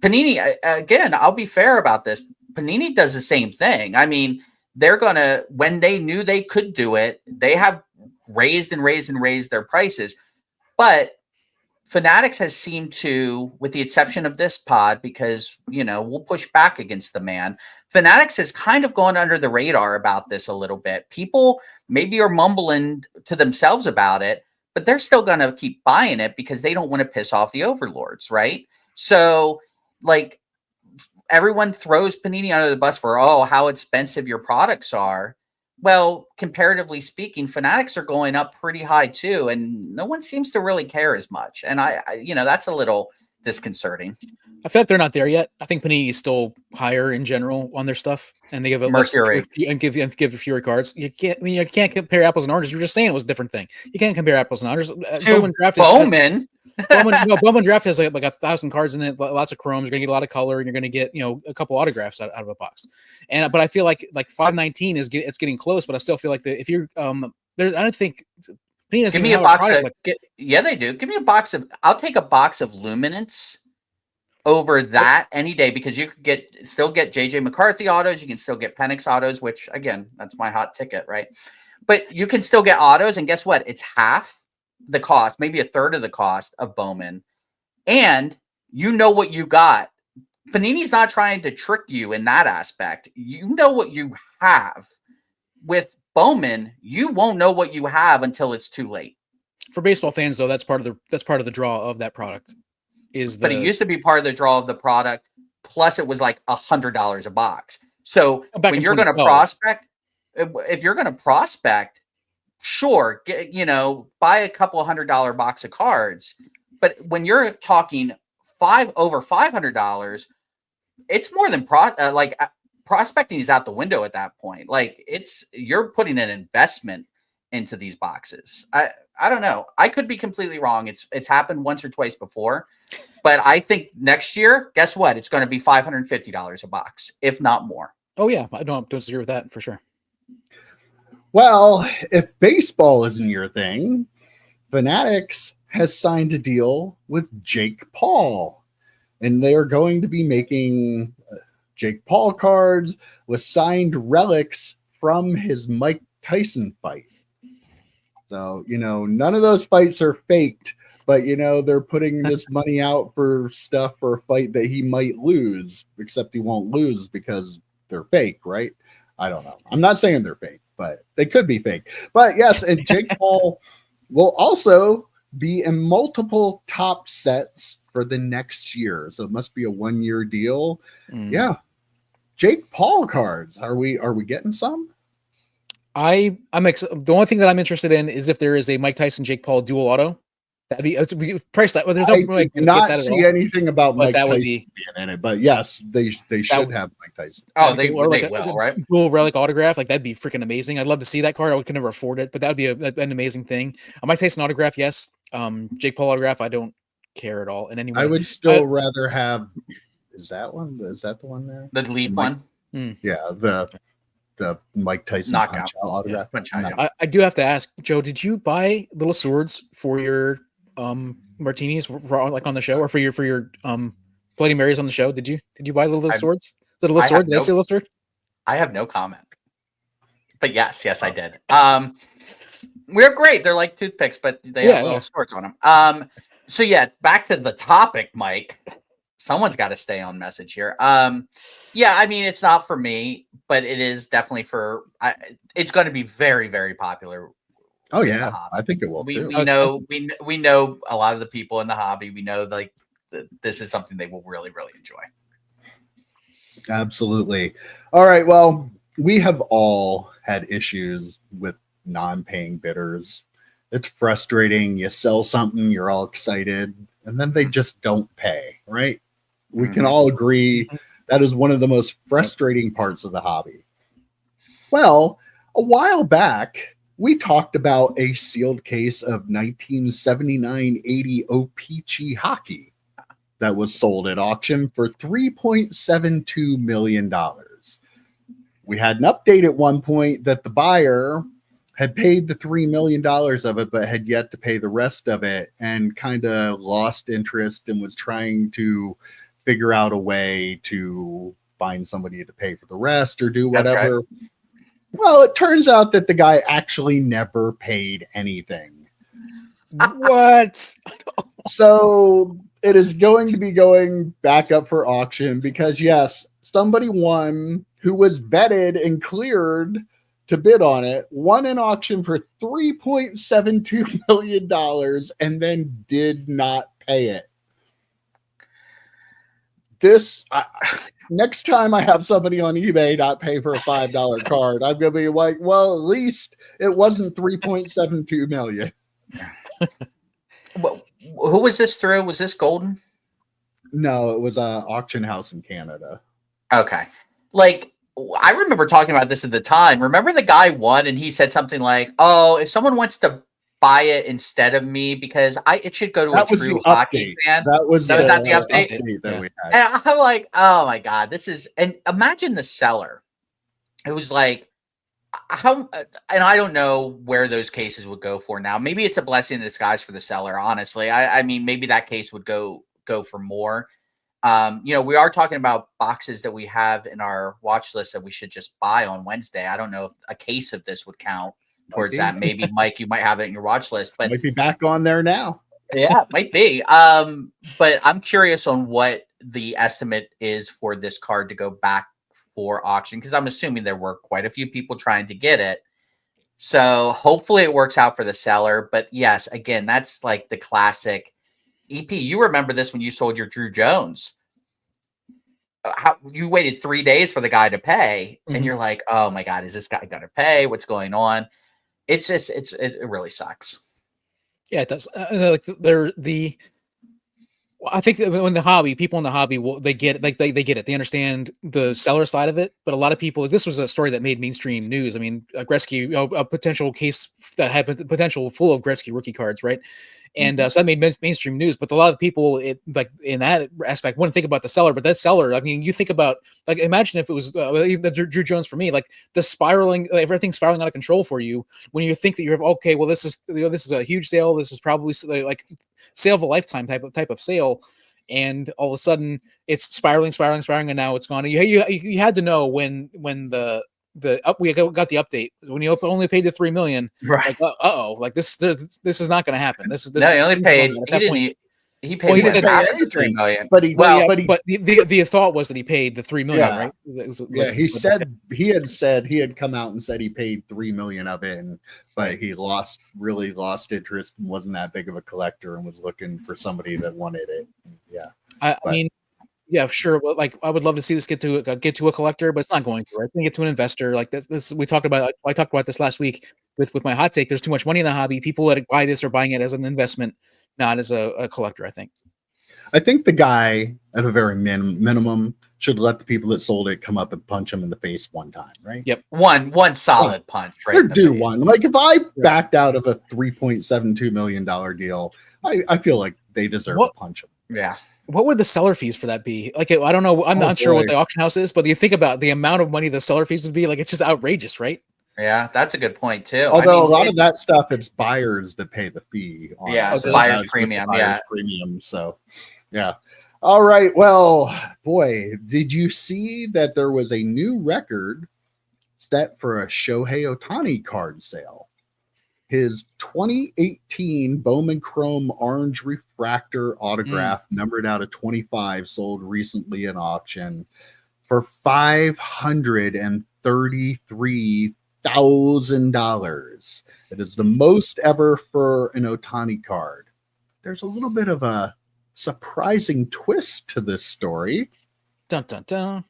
Panini, again, I'll be fair about this. Panini does the same thing. I mean, they're going to, when they knew they could do it, they have raised their prices. But Fanatics has seemed to, with the exception of this pod, because, we'll push back against the man, Fanatics has kind of gone under the radar about this a little bit. People maybe are mumbling to themselves about it, but they're still going to keep buying it because they don't want to piss off the overlords, right? So, like, everyone throws Panini under the bus for, how expensive your products are. Well, comparatively speaking, Fanatics are going up pretty high too, and no one seems to really care as much. And I that's a little disconcerting. I feel like they're not there yet. I think Panini is still higher in general on their stuff, and they give a Mercury and give fewer cards. You can't compare apples and oranges. You're just saying it was a different thing. You can't compare apples and oranges. Bowman Draft Bowman Draft has like 1,000 cards in it, lots of chromes. You're gonna get a lot of color, and you're gonna get a couple autographs out of a box. But I feel like 519 it's getting close. But I still feel like if you're I don't think. Give me a box of they do. Give me a box of. I'll take a box of Luminance over that any day, because you could still get JJ McCarthy autos. You can still get Penix autos, which again, that's my hot ticket, right? But you can still get autos, and guess what? It's half the cost, maybe a third of the cost of Bowman, and you know what you got. Panini's not trying to trick you in that aspect. You know what you have. With Bowman, you won't know what you have until it's too late. For baseball fans, though, that's part of the draw of that product. But it used to be part of the draw of the product. Plus, it was like $100 a box. So when you're going to prospect, if you're going to prospect, sure, buy a couple $100 box of cards. But when you're talking over $500, it's more than prospecting is out the window at that point. Like, you're putting an investment into these boxes. I don't know. I could be completely wrong. It's happened once or twice before, but I think next year, guess what? It's going to be $550 a box, if not more. Oh yeah, I don't disagree with that for sure. Well, if baseball isn't your thing, Fanatics has signed a deal with Jake Paul, and they are going to be making Jake Paul cards with signed relics from his Mike Tyson fight. So, none of those fights are faked, but, they're putting this money out for stuff for a fight that he might lose, except he won't lose because they're fake, right? I don't know. I'm not saying they're fake, but they could be fake. But yes, and Jake Paul will also be in multiple top sets for the next year. So it must be a 1-year deal. Yeah. Jake Paul cards. Are we getting some? The only thing that I'm interested in is if there is a Mike Tyson Jake Paul dual auto. That'd be priced that. Well, there's no I did not see anything about Mike Tyson being in it, but yes, they should have Mike Tyson. Oh, they will, right? Dual relic autograph, like that'd be freaking amazing. I'd love to see that card. I could never afford it, but that would be an amazing thing. A Mike Tyson autograph, yes. Jake Paul autograph, I don't care at all in any way. I would still rather have. Is that one? Is that the one there? The lead one? Yeah, the Mike Tyson knockout autograph. Yeah. I do have to ask, Joe, did you buy little swords for your martinis for like on the show, or for your Bloody Marys on the show? Did you buy little swords? Little sword? Did I see a little sword? I have no comment. But yes, I did. We're great. They're like toothpicks, but they have little swords on them. So yeah, back to the topic, Mike. Someone's got to stay on message here. Yeah, I mean, it's not for me, but it is definitely it's going to be very, very popular. Oh yeah, I think it will. We know a lot of the people in the hobby. We know this is something they will really, really enjoy. Absolutely. All right. Well, we have all had issues with non-paying bidders. It's frustrating. You sell something, you're all excited, and then they just don't pay, right? We can all agree that is one of the most frustrating parts of the hobby. Well, a while back, we talked about a sealed case of 1979-80 O-Pee-Chee hockey that was sold at auction for $3.72 million. We had an update at one point that the buyer had paid the $3 million of it, but had yet to pay the rest of it and kind of lost interest and was trying to figure out a way to find somebody to pay for the rest or do whatever. Right. Well, it turns out that the guy actually never paid anything. What? So it is going to be going back up for auction because, yes, somebody won who was vetted and cleared to bid on it, won an auction for $3.72 million and then did not pay it. Next time I have somebody on eBay not pay for a $5 card, I'm going to be like, well, at least it wasn't $3.72 million. Well, who was this through? Was this Golden? No, it was an auction house in Canada. Okay. Like, I remember talking about this at the time. Remember the guy won and he said something like, oh, if someone wants to buy it instead of me because it should go to a true hockey fan. That was the update that we had. And I'm like, oh my God, and imagine the seller. It was like, and I don't know where those cases would go for now. Maybe it's a blessing in disguise for the seller, honestly. I mean, maybe that case would go for more. We are talking about boxes that we have in our watch list that we should just buy on Wednesday. I don't know if a case of this would count towards that. Maybe Mike, you might have it in your watch list, but might be back on there now. Yeah, might be. But I'm curious on what the estimate is for this card to go back for auction, because I'm assuming there were quite a few people trying to get it. So hopefully it works out for the seller. But yes, again, that's like the classic EP. You remember this when you sold your Drew Jones. How you waited 3 days for the guy to pay, and you're like, oh my God, is this guy gonna pay? What's going on? It's just it really sucks. Yeah, it does. I think that when people in the hobby, they get it. Like they get it. They understand the seller side of it. But a lot of people, this was a story that made mainstream news. I mean, Gretzky, a potential case that had potential full of Gretzky rookie cards, right? And so that made mainstream news. But a lot of people, in that aspect, wouldn't think about the seller. But that seller, I mean, you think about, like, imagine if it was the Drew Jones for me, like the spiraling, everything spiraling out of control for you when you think that you have, okay, well, this is a huge sale. This is probably like sale of a lifetime type of sale, and all of a sudden it's spiraling, and now it's gone. You had to know when we got the update when you only paid the $3 million, right? Like, this is not going to happen. He only paid. He paid $3 million, but the thought was that he paid the $3 million, right? He had come out and said he paid $3 million of it, but he really lost interest and wasn't that big of a collector and was looking for somebody that wanted it. Yeah, I mean, yeah, sure. Well, like, I would love to see this get to a collector, but it's not going to. Right? It's going to get to an investor. Like this, we talked about. I talked about this last week with my hot take. There's too much money in the hobby. People that buy this are buying it as an investment, not as a collector. I think the guy at a very minimum should let the people that sold it come up and punch him in the face one time, right? Yep, one solid punch. Right, they're due one. Like, if I backed out of a $3.72 million deal, I feel like they deserve to punch him. Yeah. What would the seller fees for that be? Like, I don't know. I'm not sure what the auction house is, but you think about the amount of money the seller fees would be. Like, it's just outrageous, right? Yeah, that's a good point too. Although a lot of that stuff, it's buyers that pay the fee. Buyer's premium. Premium. So, yeah. All right. Well, boy, did you see that there was a new record set for a Shohei Ohtani card sale? His 2018 Bowman Chrome Orange Refractor autograph, numbered out of 25, sold recently in auction for $533,000. It is the most ever for an Ohtani card. There's a little bit of a surprising twist to this story. Dun dun dun.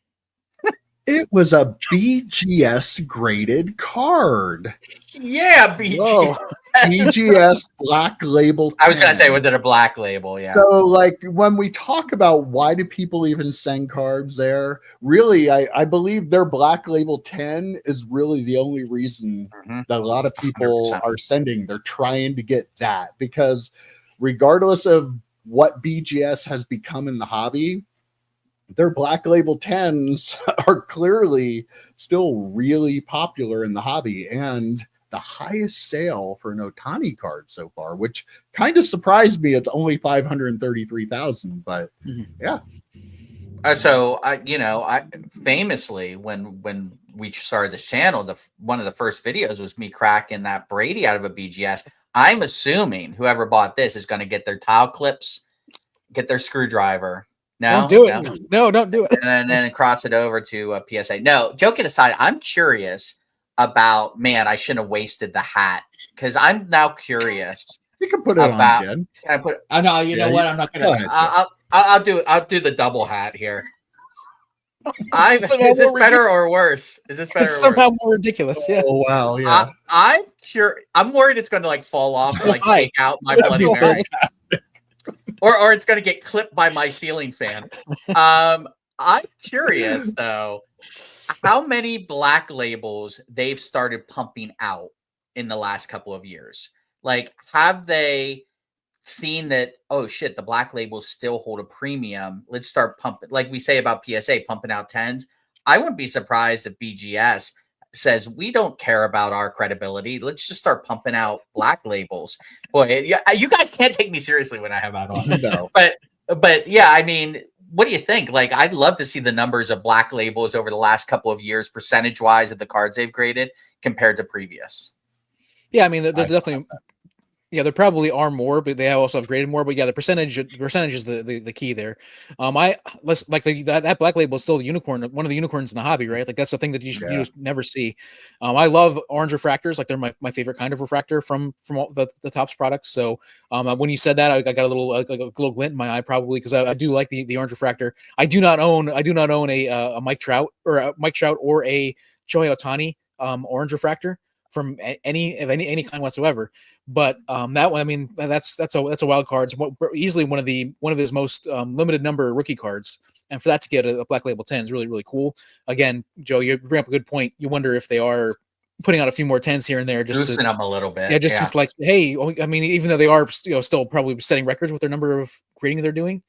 It was a BGS graded card. Yeah, BG. BGS Black Label 10. I was going to say, was it a Black Label? Yeah. So, like, when we talk about why do people even send cards there, really, I believe their Black Label 10 is really the only reason that a lot of people 100%. are sending. They're trying to get that, because regardless of what BGS has become in the hobby, their Black Label 10s are clearly still really popular in the hobby, and the highest sale for an Ohtani card so far, which kind of surprised me. It's only 533,000, but yeah. So I famously, when we started this channel, one of the first videos was me cracking that Brady out of a BGS. I'm assuming whoever bought this is going to get their tile clips, get their screwdriver. No, don't do it. No, don't do it. And then cross it over to a PSA. No, joking aside, I'm curious about, man, I shouldn't have wasted the hat, because I'm now curious. You can put it on again. Can I put? Oh no, you know what? I'm not gonna. Go ahead, I'll do the double hat here. Is this better or worse? Is this better? It's somehow more ridiculous. Yeah. Oh wow. Yeah. I'm sure. I'm worried it's going to like fall off, and, like take out my Bloody Mary, or it's going to get clipped by my ceiling fan. I'm curious though, how many Black Labels they've started pumping out in the last couple of years. Like, have they seen that, oh shit, the Black Labels still hold a premium, let's start pumping, like we say about PSA, pumping out 10s. I wouldn't be surprised if BGS says, we don't care about our credibility, let's just start pumping out Black Labels. Boy, you guys can't take me seriously when I have that on. No. But yeah, I mean, what do you think? Like, I'd love to see the numbers of Black Labels over the last couple of years, percentage wise, of the cards they've graded compared to previous. Yeah, I mean, they're definitely. Yeah, there probably are more, but they also have graded more. But yeah, the percentage is the key there. That Black Label is still the unicorn, one of the unicorns in the hobby, right? Like, that's the thing that you just never see. I love orange refractors, like they're my favorite kind of refractor from all the Topps products. So when you said that, I got a little glint in my eye, probably because I do like the orange refractor. I do not own a Mike Trout or a Shohei Ohtani orange refractor from any kind whatsoever. But that one, I mean, that's a wild card. It's easily one of his most limited number rookie cards, and for that to get a Black Label 10 is really, really cool. Again, Joe, you bring up a good point. You wonder if they are putting out a few more 10s here and there, just loosen them a little bit. Yeah, just like, hey, I mean, even though they are still probably setting records with their number of grading they're doing,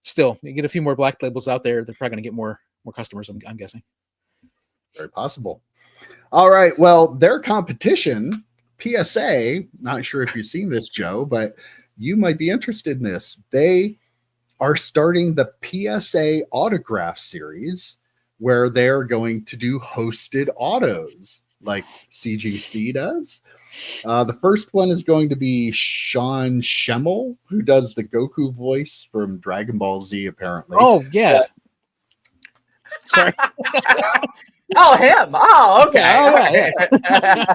still you get a few more Black Labels out there, they're probably going to get more customers. I'm guessing. Very possible. All right. Well, their competition, PSA, not sure if you've seen this, Joe, but you might be interested in this. They are starting the PSA autograph series, where they're going to do hosted autos like CGC does. The first one is going to be Sean Schemmel, who does the Goku voice from Dragon Ball Z, apparently. Oh, yeah. Sorry. Oh, him. Oh, okay. Yeah.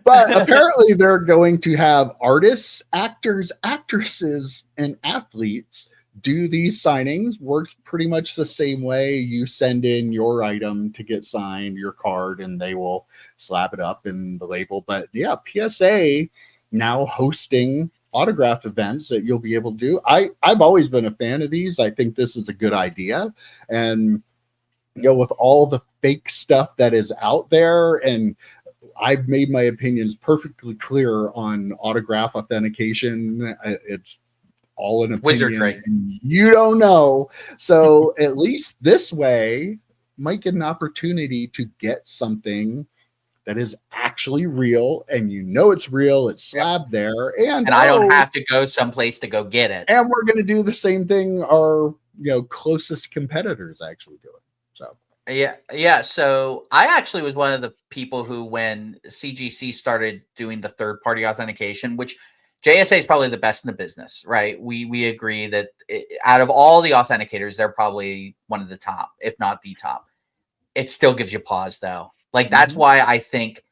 But apparently they're going to have artists, actors, actresses, and athletes do these signings. Works pretty much the same way. You send in your item to get signed, your card, and they will slap it up in the label. But yeah, PSA now hosting autograph events that you'll be able to do. I've always been a fan of these. I think this is a good idea. And with all the fake stuff that is out there, and I've made my opinions perfectly clear on autograph authentication. It's all an opinion. Wizardry. You don't know. So at least this way might get an opportunity to get something that is actually real, and it's real, it's slabbed there, and I don't have to go someplace to go get it. And we're going to do the same thing our closest competitors actually do it. So yeah. So I actually was one of the people who, when CGC started doing the third-party authentication, which JSA is probably the best in the business, right? We agree that out of all the authenticators, they're probably one of the top, if not the top. It still gives you pause, though. Like, that's why I think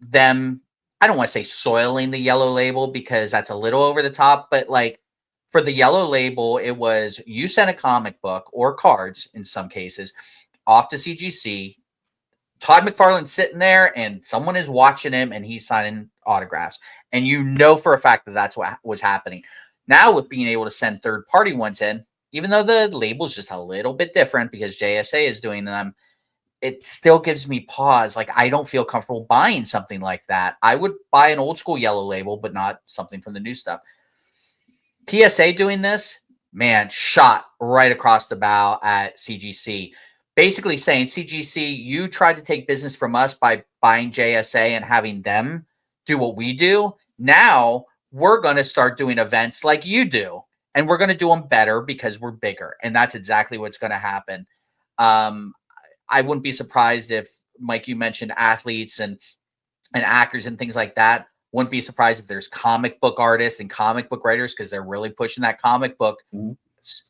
them, I don't want to say soiling the yellow label, because that's a little over the top, but like, for the yellow label, it was you sent a comic book or cards in some cases, off to CGC. Todd McFarlane's sitting there, and someone is watching him, and he's signing autographs. And you know for a fact that that's what was happening. Now with being able to send third-party ones in, even though the label's just a little bit different because JSA is doing them, it still gives me pause. Like, I don't feel comfortable buying something like that. I would buy an old school yellow label, but not something from the new stuff. PSA doing this, man, shot right across the bow at CGC. Basically saying, CGC, you tried to take business from us by buying JSA and having them do what we do. Now we're going to start doing events like you do, and we're going to do them better because we're bigger. And that's exactly what's going to happen. I wouldn't be surprised if, Mike, you mentioned athletes and actors and things like that. Wouldn't be surprised if there's comic book artists and comic book writers because they're really pushing that comic book.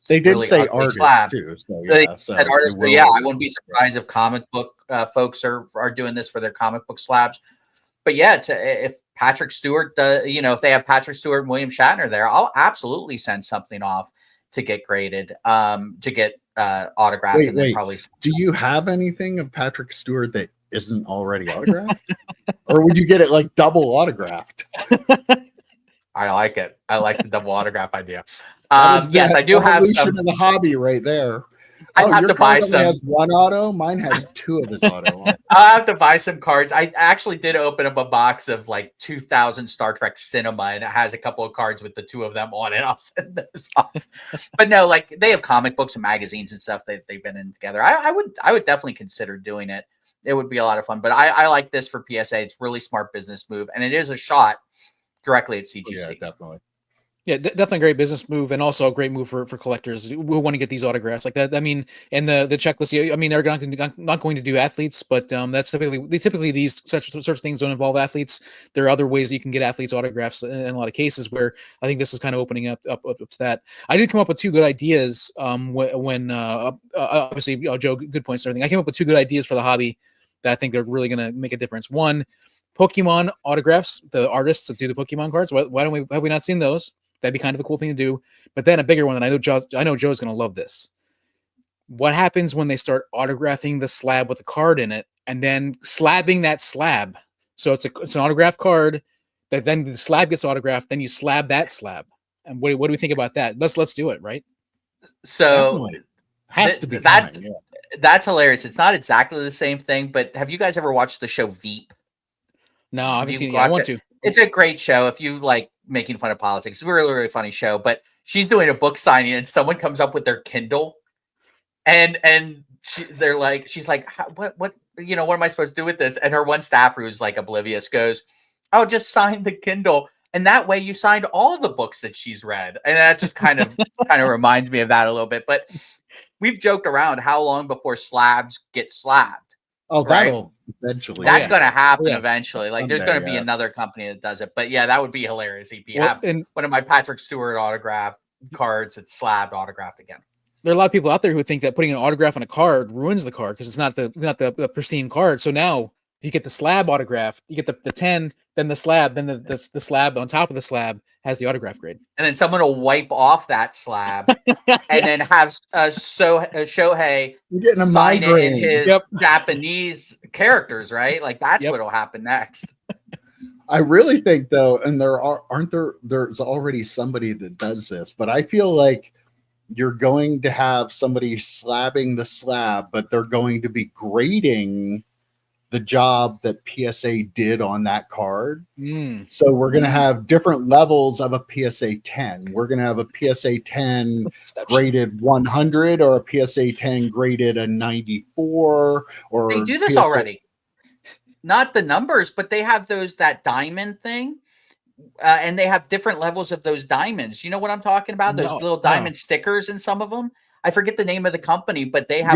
They did really say artists slab. Too. So yeah, said artists, but yeah, I wouldn't be surprised if comic book folks are doing this for their comic book slabs. But yeah, if Patrick Stewart, if they have Patrick Stewart and William Shatner there, I'll absolutely send something off to get graded, to get autographed. Wait, then probably. Do you have anything of Patrick Stewart that isn't already autographed? Or would you get it like double autographed? I like it. I like the double autograph idea. Yes, I do have some of the hobby right there. I have to buy some. Has one auto. Mine has two of his auto. I have to buy some cards. I actually did open up a box of like 2000 Star Trek Cinema, and it has a couple of cards with the two of them on it. I'll send those off. But no, like they have comic books and magazines and stuff that they've been in together. I would definitely consider doing it. It would be a lot of fun. But I like this for PSA. It's really smart business move, and it is a shot directly at CGC. Yeah, definitely. Yeah, definitely a great business move, and also a great move for collectors who want to get these autographs like that. I mean, and the checklist. I mean, they're not going to do athletes, but that's typically these such things don't involve athletes. There are other ways that you can get athletes autographs in a lot of cases where I think this is kind of opening up to that. I did come up with two good ideas. When obviously Joe, good points and everything. I came up with two good ideas for the hobby that I think they're really going to make a difference. One, Pokemon autographs, the artists that do the Pokemon cards. Why don't have we not seen those? That'd be kind of a cool thing to do. But then a bigger one, and I know Joe's going to love this. What happens when they start autographing the slab with the card in it, and then slabbing that slab? So it's an autographed card that then the slab gets autographed. Then you slab that slab. And what do we think about that? Let's do it, right? So has to be. That's hilarious. It's not exactly the same thing, but have you guys ever watched the show Veep? No, I haven't seen it. I want to. It's a great show if you like making fun of politics. It's a really, really funny show. But she's doing a book signing, and someone comes up with their Kindle, and she's like, what am I supposed to do with this? And her one staffer who's like oblivious goes, "Oh, just sign the Kindle." And that way you signed all the books that she's read. And that just kind of reminds me of that a little bit. But we've joked around how long before slabs get slabbed. Oh, that'll eventually. That's going to happen eventually. Like there's going to be another company that does it. But yeah, that would be hilarious. EP have one of my Patrick Stewart autograph cards that's slabbed autographed again. There are a lot of people out there who think that putting an autograph on a card ruins the card because it's not the pristine card. So now you get the slab autograph, you get the 10, then the slab, then the slab on top of the slab has the autograph grade. And then someone will wipe off that slab and then have Shohei sign it in his Japanese characters, right? Like that's what'll happen next. I really think though, and there's already somebody that does this, but I feel like you're going to have somebody slabbing the slab, but they're going to be grading the job that PSA did on that card. So we're going to have different levels of a PSA 10. We're going to have a PSA 10 graded 100 or a PSA 10 graded a 94. Or they do this already. Not the numbers, but they have that diamond thing. And they have different levels of those diamonds. You know what I'm talking about? Those little diamond stickers in some of them. I forget the name of the company, but they have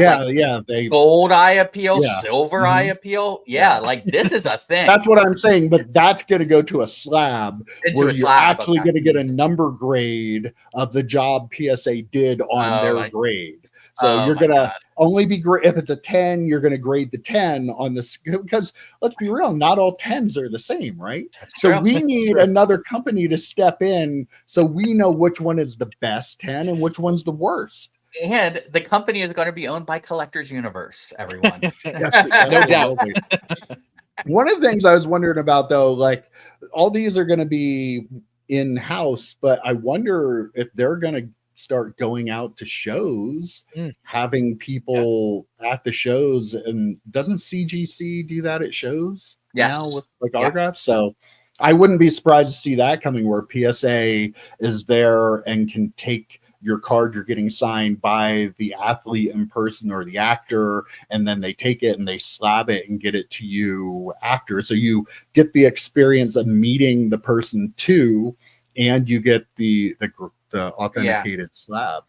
gold eye appeal, silver eye appeal. Yeah, like this is a thing. That's what I'm saying, but that's going to go to a slab where you're actually going to get a number grade of the job PSA did on their grade. So you're going to only be if it's a 10, you're going to grade the 10 on this, because let's be real, not all 10s are the same, right? We need another company to step in so we know which one is the best 10 and which one's the worst. And the company is going to be owned by Collectors Universe, everyone. No doubt. One of the things I was wondering about, though, like all these are going to be in-house, but I wonder if they're going to start going out to shows, having people at the shows. And doesn't CGC do that at shows now with like autographs? So I wouldn't be surprised to see that coming, where PSA is there and can take your card you're getting signed by the athlete in person or the actor, and then they take it and they slab it and get it to you after. So you get the experience of meeting the person too, and you get the authenticated slab.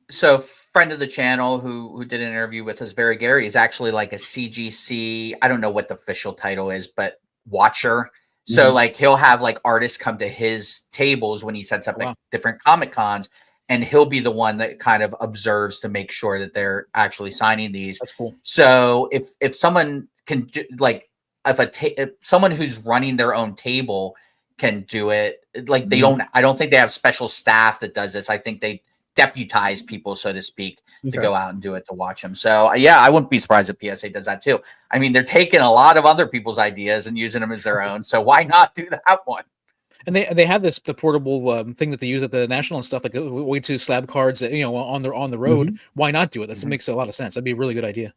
So friend of the channel who did an interview with us, Very Gary, is actually like a CGC, I don't know what the official title is, but watcher. So like he'll have like artists come to his tables when he sets up like different Comic Cons, and he'll be the one that kind of observes to make sure that they're actually signing these. That's cool. So if someone can do, like if someone who's running their own table can do it, like they don't, I don't think they have special staff that does this. I think they deputize people, so to speak, to go out and do it to watch them. So yeah, I wouldn't be surprised if PSA does that too. I mean, they're taking a lot of other people's ideas and using them as their own. So why not do that one? And they have the portable thing that they use at the National and stuff, like a way to slab cards, on the road. Why not do it? That makes a lot of sense. That'd be a really good idea.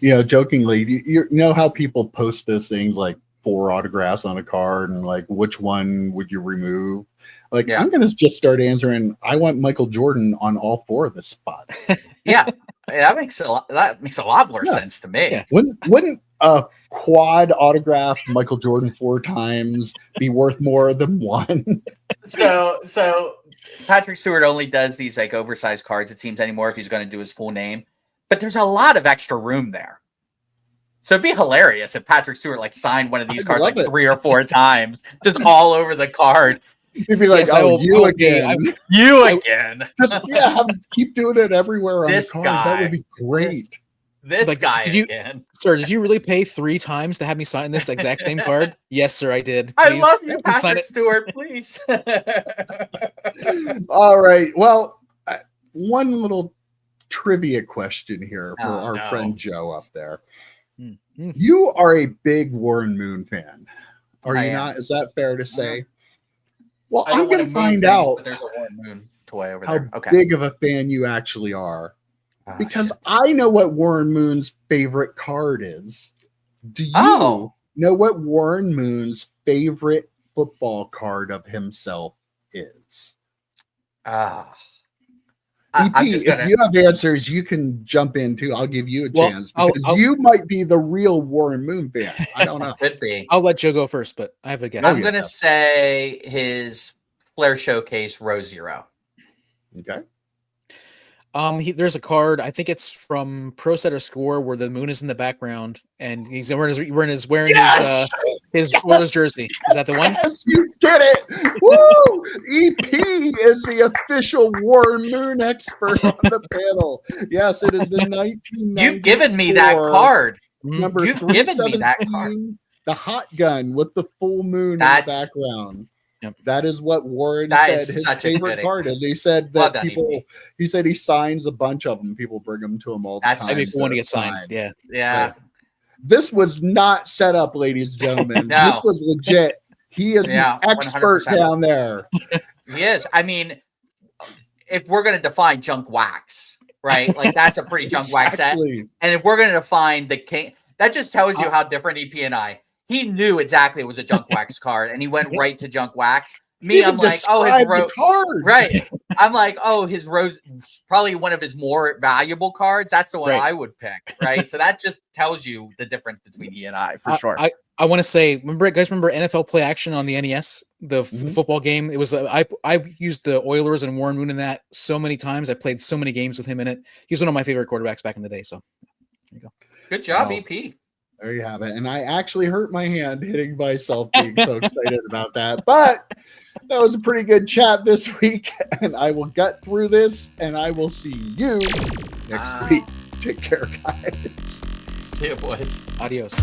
Jokingly, you know how people post those things like 4 autographs on a card and like which one would you remove? Like I'm gonna just start answering. I want Michael Jordan on all 4 of the spots. That makes a lot more sense to me. Yeah. Wouldn't a quad autograph Michael Jordan 4 times be worth more than one? So Patrick Stewart only does these like oversized cards, it seems, anymore if he's going to do his full name. But there's a lot of extra room there. So it'd be hilarious if Patrick Stewart like signed one of these cards like 3 or 4 times, just all over the card. He'd be like, you again. Just keep doing it everywhere on the card. That would be great. This guy again. Sir, did you really pay 3 times to have me sign this exact same card? Yes, sir, I did. Please, I love you, Patrick Stewart, please. All right. Well, one little trivia question here for our friend Joe up there. You are a big Warren Moon fan. Are you not? Is that fair to say? Well, I'm going to find out there's a Warren Moon toy over how there. big of a fan you actually are. Because I know what Warren Moon's favorite card is. Do you know what Warren Moon's favorite football card of himself is? If you have answers, you can jump in too. I'll give you a chance because you might be the real Warren Moon fan. I don't know. Could be. I'll let Joe go first, but I have a guess. I'm going to say his Flair Showcase Row Zero. Okay. There's a card, I think it's from Pro Setter Score, where the moon is in the background and he's wearing his Oilers jersey. Is that the one? Yes, you did it! Woo! EP is the official Warren Moon expert on the panel. Yes, it is the 1990. You've given me that card. Number You've given me that card. The hot gun with the full moon in the background. Yep. That is what Warren said his favorite card is. He said that he said he signs a bunch of them. People bring them to him all the time. I think one to get signed. Yeah. Yeah. This was not set up, ladies and gentlemen. No. This was legit. He is an expert 100%. Down there. He is. I mean, if we're going to define junk wax, right? Like that's a pretty junk wax set. And if we're going to define the king, that just tells you how different EP and I. He knew exactly it was a junk wax card, and he went right to junk wax. Me, I'm like, his rose card. Right. I'm like, his rose, probably one of his more valuable cards. That's the one I would pick, right? So that just tells you the difference between he and I, for sure. I want to say, remember NFL Play Action on the NES, the football game? It was I used the Oilers and Warren Moon in that so many times. I played so many games with him in it. He was one of my favorite quarterbacks back in the day. So there you go. Good job, EP. There you have it. And I actually hurt my hand hitting myself being so excited about that. But that was a pretty good chat this week. And I will get through this and I will see you next week. Take care, guys. See you, boys. Adios.